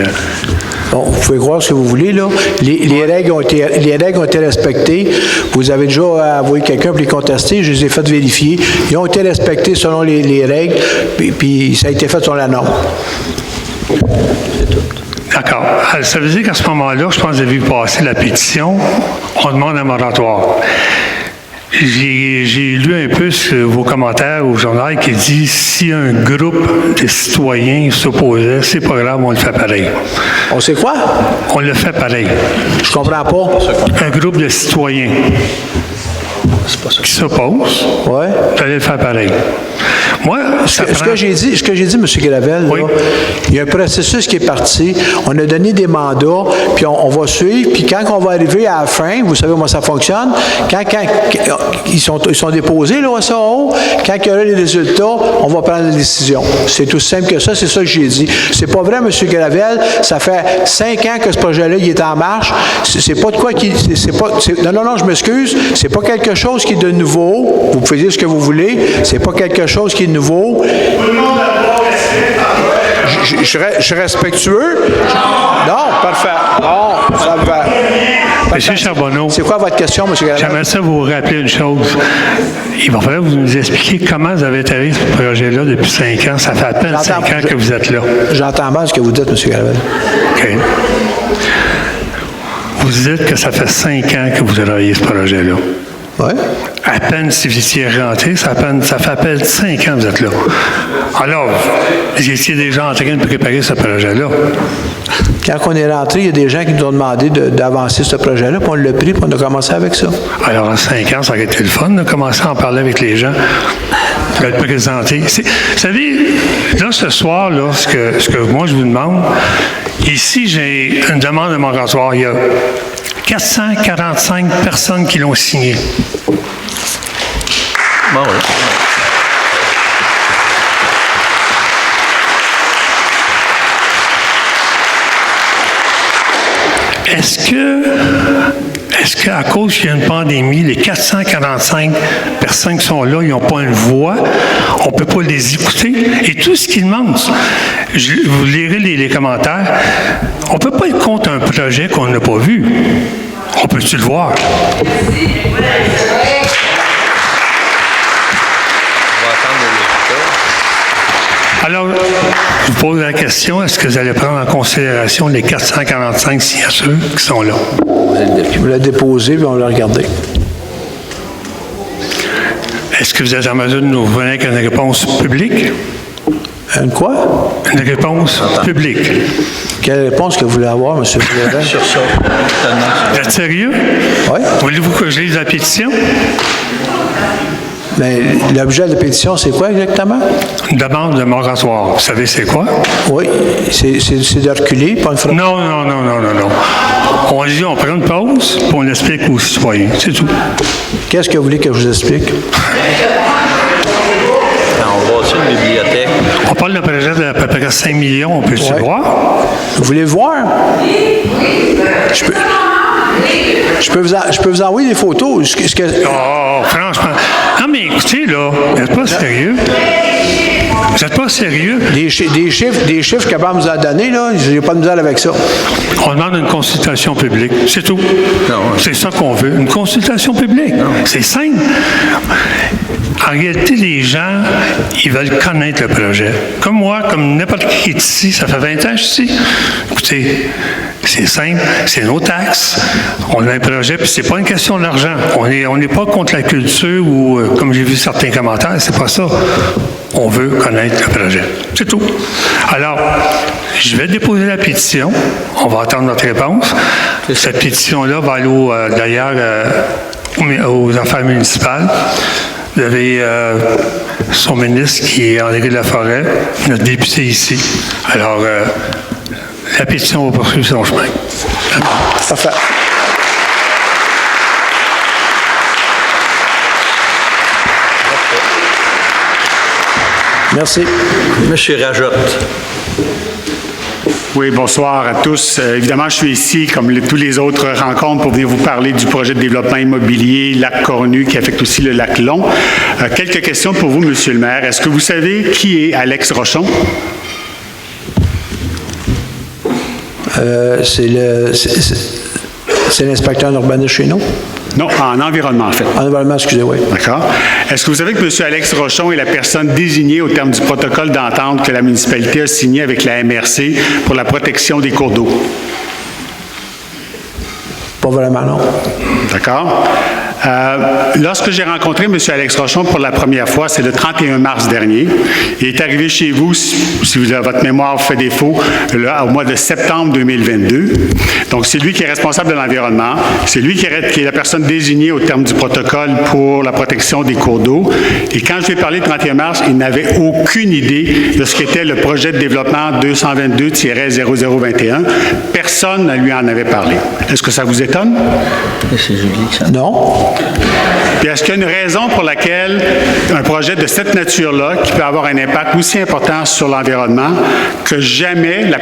Bon, vous pouvez croire ce que vous voulez, là. Les règles ont été respectées. Vous avez déjà envoyé quelqu'un pour les contester. Je les ai fait vérifier. Ils ont été respectés selon les règles, puis ça a été fait selon la norme. D'accord. Ça veut dire qu'à ce moment-là, je pense que vous avez vu passer la pétition. On demande un moratoire. J'ai lu un peu vos commentaires au journal qui dit si un groupe de citoyens s'opposait, c'est pas grave, on le fait pareil. On sait quoi? On le fait pareil. Je comprends pas. Un groupe de citoyens qui s'opposent, vous allez le faire pareil. Moi, ce que j'ai dit, M. Gravel, là, il y a un processus qui est parti. On a donné des mandats, puis on va suivre. Puis quand on va arriver à la fin, vous savez comment ça fonctionne, quand ils sont déposés là, au SAO, quand il y aura les résultats, on va prendre la décision. C'est tout simple que ça, c'est ça que j'ai dit. C'est pas vrai, M. Gravel, ça fait 5 ans que ce projet-là, il est en marche. C'est pas de quoi qui... Non, je m'excuse. C'est pas quelque chose qui est de nouveau. Vous pouvez dire ce que vous voulez. C'est pas quelque chose qui est nouveau. Je suis respectueux. Non, parfait. Non, ça va. M. Charbonneau. C'est quoi votre question, M. Gravel? J'aimerais ça vous rappeler une chose. Il va falloir que vous nous expliquiez comment vous avez atterri ce projet-là depuis 5 ans. Ça fait à peine 5 ans que vous êtes là. J'entends mal ce que vous dites, M. Gravel. OK. Vous dites que ça fait 5 ans que vous travaillez ce projet-là. Oui. À peine si vous étiez rentré, ça fait à peine 5 ans que vous êtes là. Alors, vous étiez déjà en train de préparer ce projet-là. Quand on est rentré, il y a des gens qui nous ont demandé d'avancer ce projet-là, puis on l'a pris, puis on a commencé avec ça. Alors, en 5 ans, ça aurait été le fun de commencer à en parler avec les gens, de le présenter. Vous savez, là, ce soir, là, ce que moi, je vous demande, ici, j'ai une demande de moratoire. Il y a 445 personnes qui l'ont signé. Bon, oui. Est-ce qu'à cause qu'il y a une pandémie, les 445 personnes qui sont là, ils n'ont pas une voix, on ne peut pas les écouter? Et tout ce qu'ils demandent, vous lirez les commentaires, on ne peut pas être contre un projet qu'on n'a pas vu. On peut-tu le voir? Alors, je vous pose la question, est-ce que vous allez prendre en considération les 445 signatures qui sont là? Vous l'avez déposé, puis on l'a regardé. Est-ce que vous êtes en mesure de nous revenir avec une réponse publique? Une quoi? Une réponse publique. Quelle réponse que vous voulez avoir, M. Président? Sur ça. Vous êtes sérieux? Oui. Voulez-vous que je lise la pétition? Mais l'objet de la pétition, c'est quoi exactement? Une demande de moratoire. Vous savez c'est quoi? Oui. C'est de reculer, pas une phrase. Non. On dit, on prend une pause, puis on l'explique aux citoyens. C'est tout. Qu'est-ce que vous voulez que je vous explique? On va sur une bibliothèque. On parle d'un projet d'à peu près 5 millions. On peut-tu le voir? Vous voulez le voir? Je peux vous envoyer des photos. Oh, franchement. Non, mais écoutez, là, vous n'êtes pas sérieux. Vous n'êtes pas sérieux. Des chiffres que nous a donnés, là, je n'ai pas de misère avec ça. On demande une consultation publique. C'est tout. C'est ça qu'on veut. Une consultation publique. C'est simple. En réalité, les gens, ils veulent connaître le projet. Comme moi, comme n'importe qui est ici, ça fait 20 ans que je suis ici. Écoutez, c'est simple, c'est nos taxes. On a un projet, puis c'est pas une question d'argent. On n'est pas contre la culture ou, comme j'ai vu certains commentaires, c'est pas ça. On veut connaître le projet. C'est tout. Alors, je vais déposer la pétition. On va attendre notre réponse. Cette pétition-là va aller d'ailleurs aux affaires municipales. Vous avez son ministre qui est André Laforêt, notre député ici. Alors, la pétition va poursuivre son chemin. Parfait. Merci. Monsieur Rajotte. Oui, bonsoir à tous. Évidemment, je suis ici, comme tous les autres rencontres, pour venir vous parler du projet de développement immobilier Lac Cornu, qui affecte aussi le lac Long. Quelques questions pour vous, Monsieur le maire. Est-ce que vous savez qui est Alex Rochon? C'est l'inspecteur d'urbanisme chez nous? Non, en environnement, en fait. En environnement, excusez, oui. D'accord. Est-ce que vous savez que M. Alex Rochon est la personne désignée au terme du protocole d'entente que la municipalité a signé avec la MRC pour la protection des cours d'eau? Pas vraiment, non. D'accord. Lorsque j'ai rencontré M. Alex Rochon pour la première fois, c'est le 31 mars dernier. Il est arrivé chez vous, si votre mémoire fait défaut, là, au mois de septembre 2022. Donc, c'est lui qui est responsable de l'environnement. C'est lui qui est la personne désignée au terme du protocole pour la protection des cours d'eau. Et quand je lui ai parlé le 31 mars, il n'avait aucune idée de ce qu'était le projet de développement 222-0021. Personne ne lui en avait parlé. Est-ce que ça vous étonne? C'est Julie, ça. Non. Puis est-ce qu'il y a une raison pour laquelle un projet de cette nature-là, qui peut avoir un impact aussi important sur l'environnement, que jamais la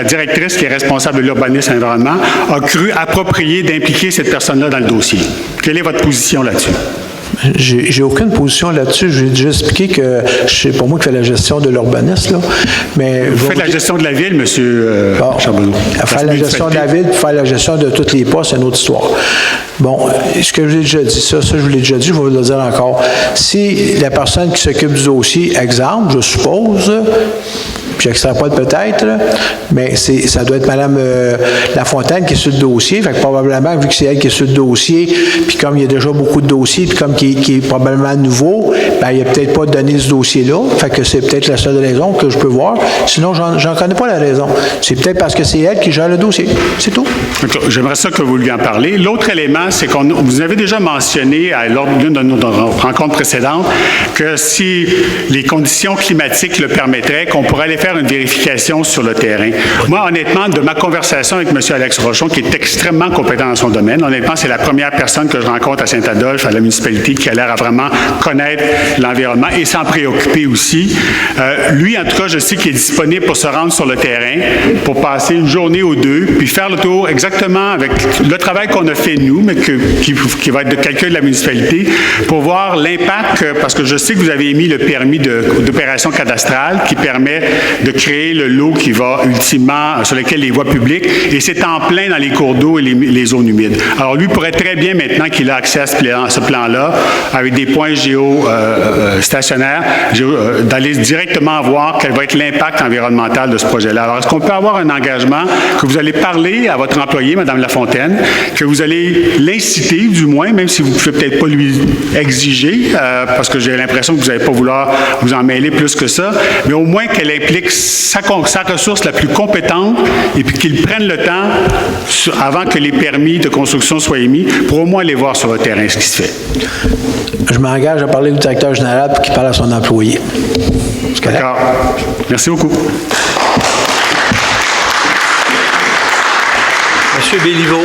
directrice qui est responsable de l'urbanisme et de l'environnement, a cru approprié d'impliquer cette personne-là dans le dossier? Quelle est votre position là-dessus? J'ai aucune position là-dessus. Je vais déjà expliquer que c'est pas moi qui fais la gestion de l'urbanisme, là. Mais vous faites la gestion de la ville, M. Charbonneau. Faire la gestion de la ville, faire la gestion de tous les postes, c'est une autre histoire. Bon, ce que je vous ai déjà dit, ça je vous l'ai déjà dit, je vais vous le dire encore. Si la personne qui s'occupe du dossier, exemple, je suppose, puis j'extrapole peut-être, mais ça doit être Mme Lafontaine qui est sur le dossier, fait que probablement, vu que c'est elle qui est sur le dossier, puis comme il y a déjà beaucoup de dossiers, puis comme qui est probablement nouveau, bien, il n'a peut-être pas donné ce dossier-là, fait que c'est peut-être la seule raison que je peux voir. Sinon, j'en connais pas la raison. C'est peut-être parce que c'est elle qui gère le dossier. C'est tout. J'aimerais ça que vous lui en parlez. L'autre élément, c'est vous avez déjà mentionné lors d'une de nos rencontres précédentes que si les conditions climatiques le permettraient, qu'on pourrait aller faire une vérification sur le terrain. Moi, honnêtement, de ma conversation avec M. Alex Rochon, qui est extrêmement compétent dans son domaine, honnêtement, c'est la première personne que je rencontre à Saint-Adolphe, à la municipalité, qui a l'air à vraiment connaître l'environnement et s'en préoccuper aussi. Lui, en tout cas, je sais qu'il est disponible pour se rendre sur le terrain, pour passer une journée ou deux, puis faire le tour exactement avec le travail qu'on a fait nous, mais qui va être de calcul de la municipalité, pour voir l'impact, parce que je sais que vous avez émis le permis d'opération cadastrale qui permet de créer le lot qui va ultimement, sur lequel les voies publiques, et c'est en plein dans les cours d'eau et les zones humides. Alors lui pourrait très bien, maintenant qu'il a accès à ce plan-là, avec des points stationnaires, d'aller directement voir quel va être l'impact environnemental de ce projet-là. Alors, est-ce qu'on peut avoir un engagement que vous allez parler à votre employé, Mme Lafontaine, que vous allez l'inciter, du moins, même si vous ne pouvez peut-être pas lui exiger, parce que j'ai l'impression que vous n'allez pas vouloir vous en mêler plus que ça, mais au moins qu'elle implique sa ressource la plus compétente et puis qu'il prenne le temps, avant que les permis de construction soient émis, pour au moins aller voir sur le terrain ce qui se fait. Je m'engage à parler au directeur général pour qu'il parle à son employé. D'accord. Merci beaucoup. Monsieur Béliveau.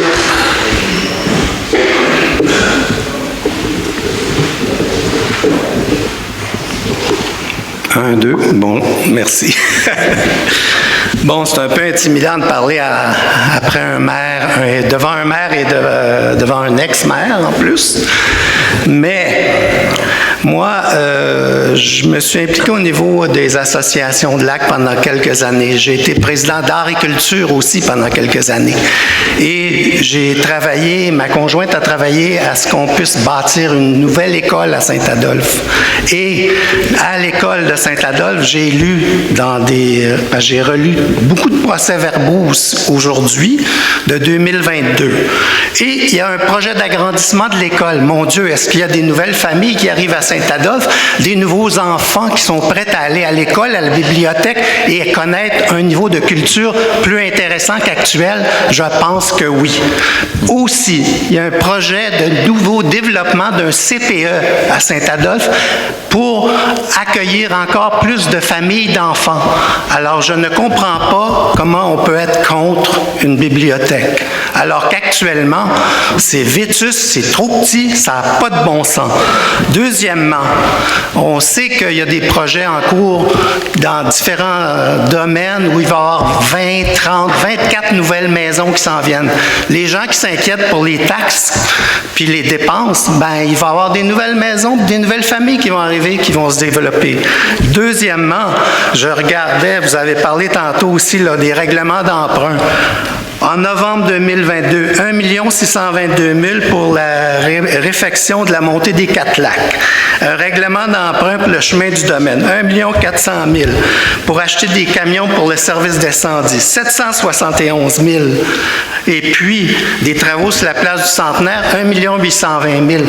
Un, deux. Bon, merci. Bon, c'est un peu intimidant de parler après un maire, devant un maire et devant un ex-maire en plus. Mais moi, je me suis impliqué au niveau des associations de lacs pendant quelques années. J'ai été président d'Art et Culture aussi pendant quelques années. Et ma conjointe a travaillé à ce qu'on puisse bâtir une nouvelle école à Saint-Adolphe. Et à l'école de Saint-Adolphe, j'ai relu beaucoup de procès-verbaux aujourd'hui, de 2022. Et il y a un projet d'agrandissement de l'école. Mon Dieu, est-ce qu'il y a des nouvelles familles qui arrivent à Saint-Adolphe Saint-Adolphe, des nouveaux enfants qui sont prêts à aller à l'école, à la bibliothèque et à connaître un niveau de culture plus intéressant qu'actuel? Je pense que oui. Aussi, il y a un projet de nouveau développement d'un CPE à Saint-Adolphe pour accueillir encore plus de familles d'enfants. Alors, je ne comprends pas comment on peut être contre une bibliothèque, alors qu'actuellement, c'est vétus, c'est trop petit, ça n'a pas de bon sens. Deuxièmement, on sait qu'il y a des projets en cours dans différents domaines où il va y avoir 20, 30, 24 nouvelles maisons qui s'en viennent. Les gens qui s'inquiètent pour les taxes puis les dépenses, ben il va y avoir des nouvelles maisons, des nouvelles familles qui vont arriver, qui vont se développer. Deuxièmement, je regardais, vous avez parlé tantôt aussi là, des règlements d'emprunt. En novembre 2022, 1 622 000 pour la réfection de la montée des 4 lacs. Un règlement d'emprunt pour le chemin du domaine, 1 400 000 pour acheter des camions pour le service d'incendie, 771 000. Et puis, des travaux sur la place du Centenaire, 1 820 000.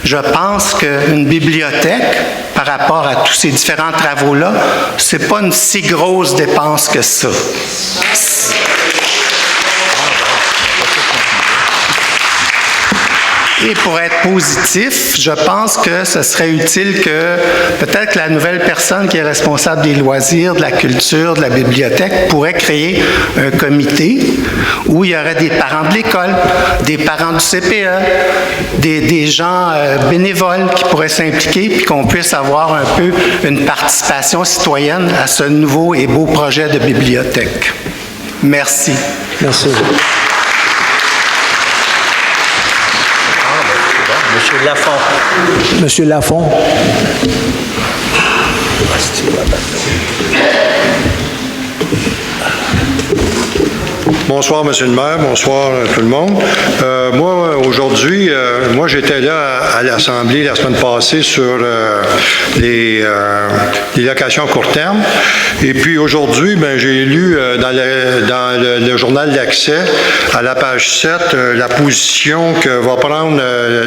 Je pense qu'une bibliothèque, par rapport à tous ces différents travaux-là, c'est pas une si grosse dépense que ça. Et pour être positif, je pense que ce serait utile que peut-être la nouvelle personne qui est responsable des loisirs, de la culture, de la bibliothèque pourrait créer un comité où il y aurait des parents de l'école, des parents du CPE, des gens bénévoles qui pourraient s'impliquer puis qu'on puisse avoir un peu une participation citoyenne à ce nouveau et beau projet de bibliothèque. Merci. Merci. Monsieur Lafont. Monsieur Lafont. Bonsoir, Monsieur le maire. Bonsoir, tout le monde. Moi, aujourd'hui, j'étais là à l'Assemblée la semaine passée sur les locations à court terme. Et puis aujourd'hui, j'ai lu dans le journal d'Accès, à la page 7, la position que va prendre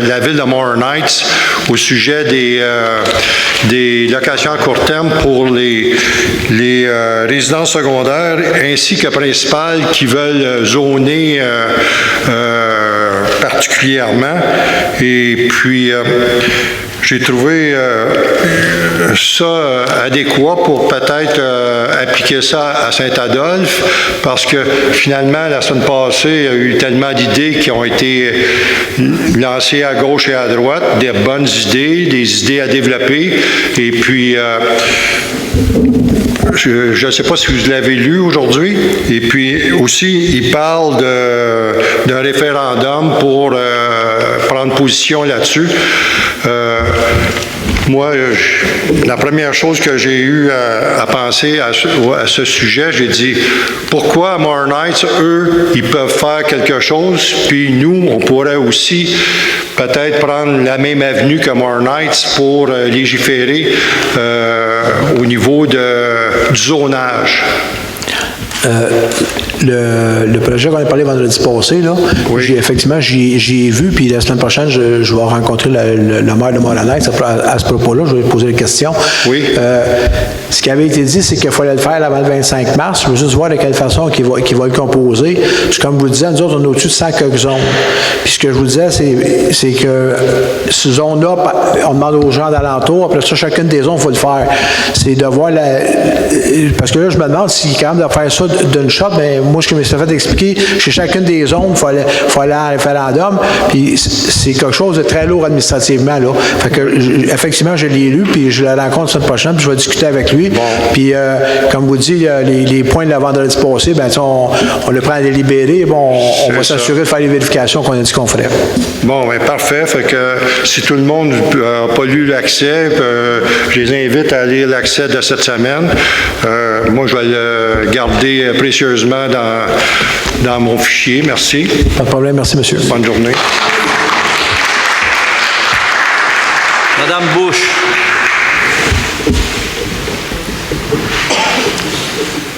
la ville de Morin Heights au sujet des locations à court terme pour les résidences secondaires ainsi que principales qui veulent zoner particulièrement. Et puis, j'ai trouvé ça adéquat pour peut-être appliquer ça à Saint-Adolphe, parce que finalement, la semaine passée, il y a eu tellement d'idées qui ont été lancées à gauche et à droite, des bonnes idées, des idées à développer. Et puis, je ne sais pas si vous l'avez lu aujourd'hui. Et puis aussi, il parle d'un référendum pour prendre position là-dessus. Moi, la première chose que j'ai eu à penser à ce sujet, j'ai dit, pourquoi à Morin Heights, eux, ils peuvent faire quelque chose, puis nous, on pourrait aussi peut-être prendre la même avenue que Morin Heights pour légiférer au niveau du zonage. Le projet qu'on a parlé vendredi passé, là, oui. J'y ai vu, puis la semaine prochaine, je vais rencontrer le maire de Morin Heights à ce propos-là. Je vais lui poser des questions. Oui. Ce qui avait été dit, c'est qu'il fallait le faire avant le 25 mars. Je veux juste voir de quelle façon qu'il va le composer. Comme je vous disais, nous autres, on est au-dessus de 100 quelques zones. Puis ce que je vous disais, c'est que ces zones-là, on demande aux gens d'alentour, après ça, chacune des zones, il faut le faire. C'est de voir parce que là, je me demande si quand même de faire ça d'une shot, mais moi, ce que je me suis fait expliquer, chez chacune des zones, il faut aller à un référendum, puis c'est quelque chose de très lourd administrativement, là. Fait que, effectivement, je l'ai lu, puis je le rencontre la semaine prochaine, puis je vais discuter avec lui. Bon. Puis, comme vous dites, les points de la vendredi passé, on le prend à délibérer, on va s'assurer de faire les vérifications qu'on a dit qu'on ferait. Bon, bien, parfait. Fait que si tout le monde n'a pas lu l'accès, je les invite à lire l'accès de cette semaine. Moi, je vais le garder précieusement dans mon fichier. Merci. Pas de problème. Merci, monsieur. Bonne journée. Madame Bush.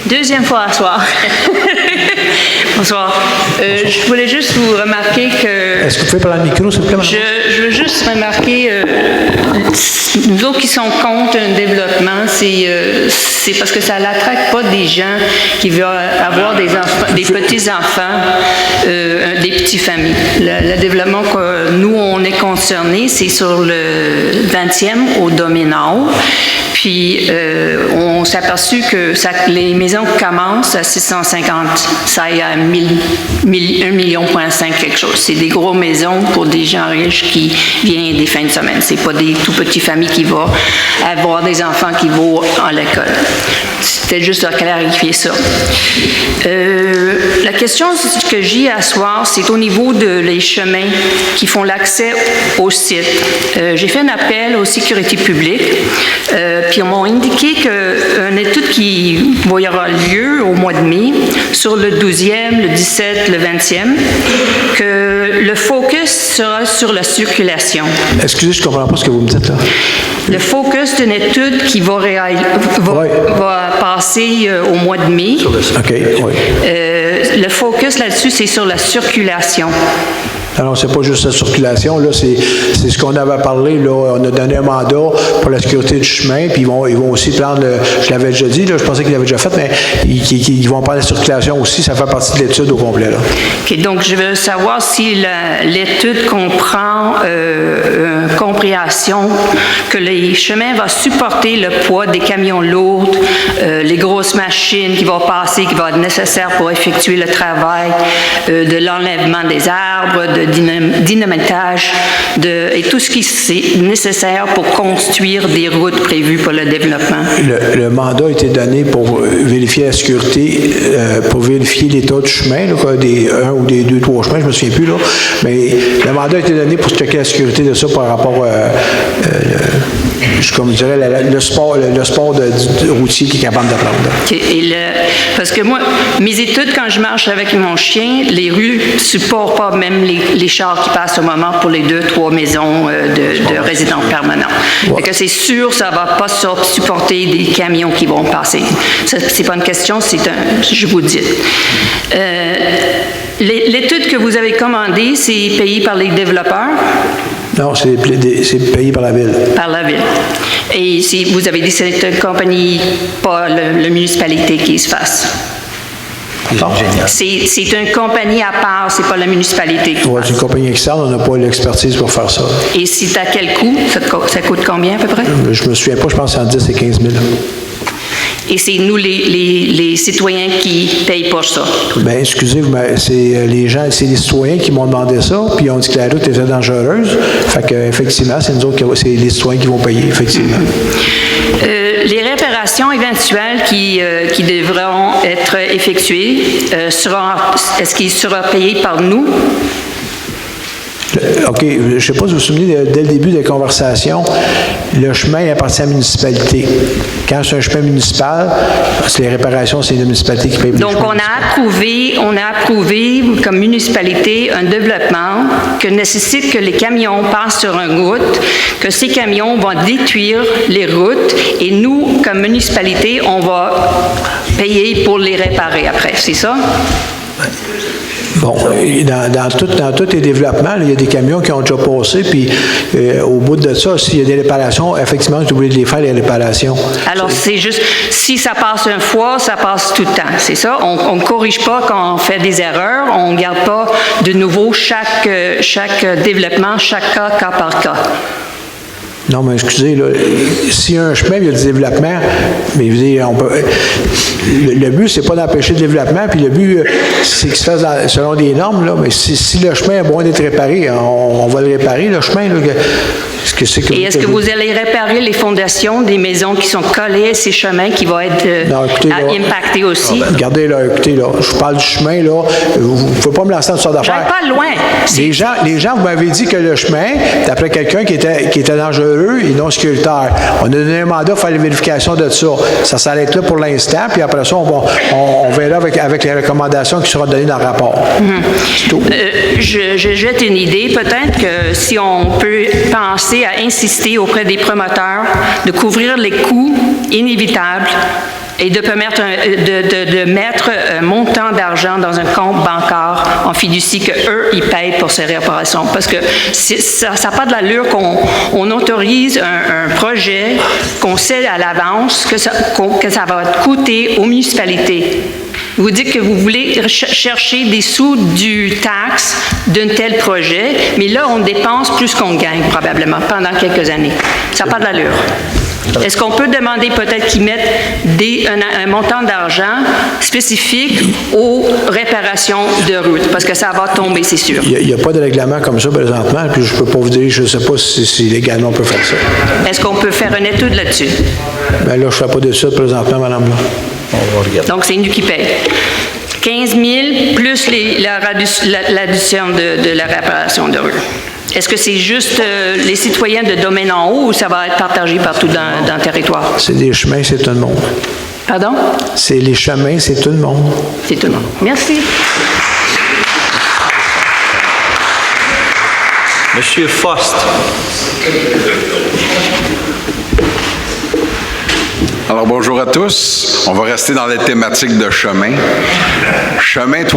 Deuxième fois à soir. Bonsoir. Je voulais juste vous remarquer que... Est-ce que vous pouvez parler dans le micro, s'il vous plaît, madame? Je veux juste remarquer, nous autres qui sommes contre un développement, c'est parce que ça n'attraque pas des gens qui veulent avoir des enfants, des petits-enfants, des petites-familles. Le développement que nous, on est concernés, c'est sur le 20e au Dominant. Puis, on s'est aperçu que les maisons commencent à 650, ça aille à 1,5 million, quelque chose. C'est des grosses maisons pour des gens riches qui viennent des fins de semaine. C'est pas des tout petites familles qui vont avoir des enfants qui vont à l'école. C'était juste à clarifier ça. La question que j'ai à soir, c'est au niveau des chemins qui font l'accès au site. J'ai fait un appel aux sécurités publiques, puis on m'a indiqué qu'une étude qui va y avoir lieu au mois de mai sur le 12e, le 17, le 20e, que le focus sera sur la circulation. Excusez, je ne comprends pas ce que vous me dites là. Le focus d'une étude qui va passer au mois de mai. OK, oui. Le focus là-dessus, c'est sur la circulation. Alors, c'est pas juste la circulation, là, c'est ce qu'on avait parlé, là, on a donné un mandat pour la sécurité du chemin, puis ils vont aussi prendre, je l'avais déjà dit, là, je pensais qu'ils l'avaient déjà fait, mais ils vont prendre la circulation aussi, ça fait partie de l'étude au complet, là. OK, donc je veux savoir si l'étude comprend une compréhension que les chemins vont supporter le poids des camions lourds, les grosses machines qui vont passer, qui vont être nécessaires pour effectuer le travail, de l'enlèvement des arbres, de dynamitage et tout ce qui est nécessaire pour construire des routes prévues pour le développement. Le mandat a été donné pour vérifier la sécurité, pour vérifier l'état du chemin, là, des 1 ou des 2, 3 chemins, je ne me souviens plus, là. Mais le mandat a été donné pour checker la sécurité de ça par rapport comme je dirais, le sport du routier qui est capable de prendre. Okay. Parce que moi, mes études, quand je marche avec mon chien, les rues ne supportent pas même les chars qui passent au moment pour les 2, 3 maisons de résidents permanents. Ouais. Que c'est sûr, ça ne va pas supporter des camions qui vont passer. Ce n'est pas une question, je vous dis. L'étude que vous avez commandée, c'est payé par les développeurs? Non, c'est payé par la Ville. Par la Ville. Et si vous avez dit que c'est une compagnie, pas la municipalité qui se fasse? C'est une compagnie à part, c'est pas la municipalité. Oui, c'est une compagnie externe, on n'a pas l'expertise pour faire ça. Et c'est à quel coût? Ça coûte combien à peu près? Je ne me souviens pas, je pense entre 10 et 15 000. Et c'est nous, les citoyens, qui payent pour ça. Bien, excusez, c'est les citoyens qui m'ont demandé ça, puis ils ont dit que la route était dangereuse. Fait qu'effectivement, c'est nous autres, c'est les citoyens qui vont payer, effectivement. Les réparations éventuelles qui devront être effectuées, est-ce qu'ils seront payés par nous? OK, je ne sais pas si vous vous souvenez, dès le début de la conversation, le chemin appartient à la municipalité. Quand c'est un chemin municipal, les réparations, c'est la municipalité qui paye. Donc, on a approuvé comme municipalité un développement que nécessite que les camions passent sur une route, que ces camions vont détruire les routes et nous, comme municipalité, on va payer pour les réparer après. C'est ça? Bon, dans tous les développements, il y a des camions qui ont déjà passé, puis au bout de ça, s'il y a des réparations, effectivement, tu oublies de les faire, les réparations. Alors, c'est juste, si ça passe une fois, ça passe tout le temps, c'est ça? On ne corrige pas quand on fait des erreurs, on ne garde pas de nouveau chaque développement, chaque cas par cas. Non, mais excusez, là, s'il y a un chemin, il y a du développement, mais le but, c'est pas d'empêcher le développement, puis le but, c'est qu'il se fasse selon des normes, là, mais si le chemin est bon d'être réparé, on va le réparer, le chemin, là. Est-ce que vous allez réparer les fondations des maisons qui sont collées à ces chemins qui vont être impactés aussi? Regardez, là, écoutez, là, je vous parle du chemin, là, vous ne pouvez pas me lancer dans toutes sortes d'affaires. Je vais pas loin. Les gens, vous m'avez dit que le chemin, d'après quelqu'un qui était dangereux et non sécuritaire. On a donné un mandat pour faire les vérifications de ça. Ça s'arrête là pour l'instant, puis après ça, on verra avec les recommandations qui seront données dans le rapport. C'est tout. Je jette une idée, peut-être que si on peut penser à insister auprès des promoteurs de couvrir les coûts inévitables et de mettre un montant d'argent dans un compte bancaire en fiducie qu'eux, ils payent pour ces réparations. Parce que ça n'a pas de l'allure qu'on autorise un projet, qu'on sait à l'avance que ça va coûter aux municipalités. Vous dites que vous voulez chercher des sous du taxe d'un tel projet, mais là, on dépense plus qu'on gagne probablement pendant quelques années. Ça n'a pas de l'allure. Est-ce qu'on peut demander peut-être qu'ils mettent un montant d'argent spécifique aux réparations de routes? Parce que ça va tomber, c'est sûr. Il n'y a pas de règlement comme ça présentement, puis je ne peux pas vous dire, je ne sais pas si légalement on peut faire ça. Est-ce qu'on peut faire une étude là-dessus? Bien là, je ne fais pas d'étude présentement, madame. Là. On va regarder. Donc, c'est nous qui paye. 15 000 plus l'addition de la réparation de rue. Est-ce que c'est juste les citoyens de domaine en haut ou ça va être partagé partout dans le territoire? C'est des chemins, c'est tout le monde. Pardon? C'est les chemins, c'est tout le monde. C'est tout le monde. Merci. Monsieur Faust. Alors, bonjour à tous. On va rester dans la thématique de chemin. Chemin 3.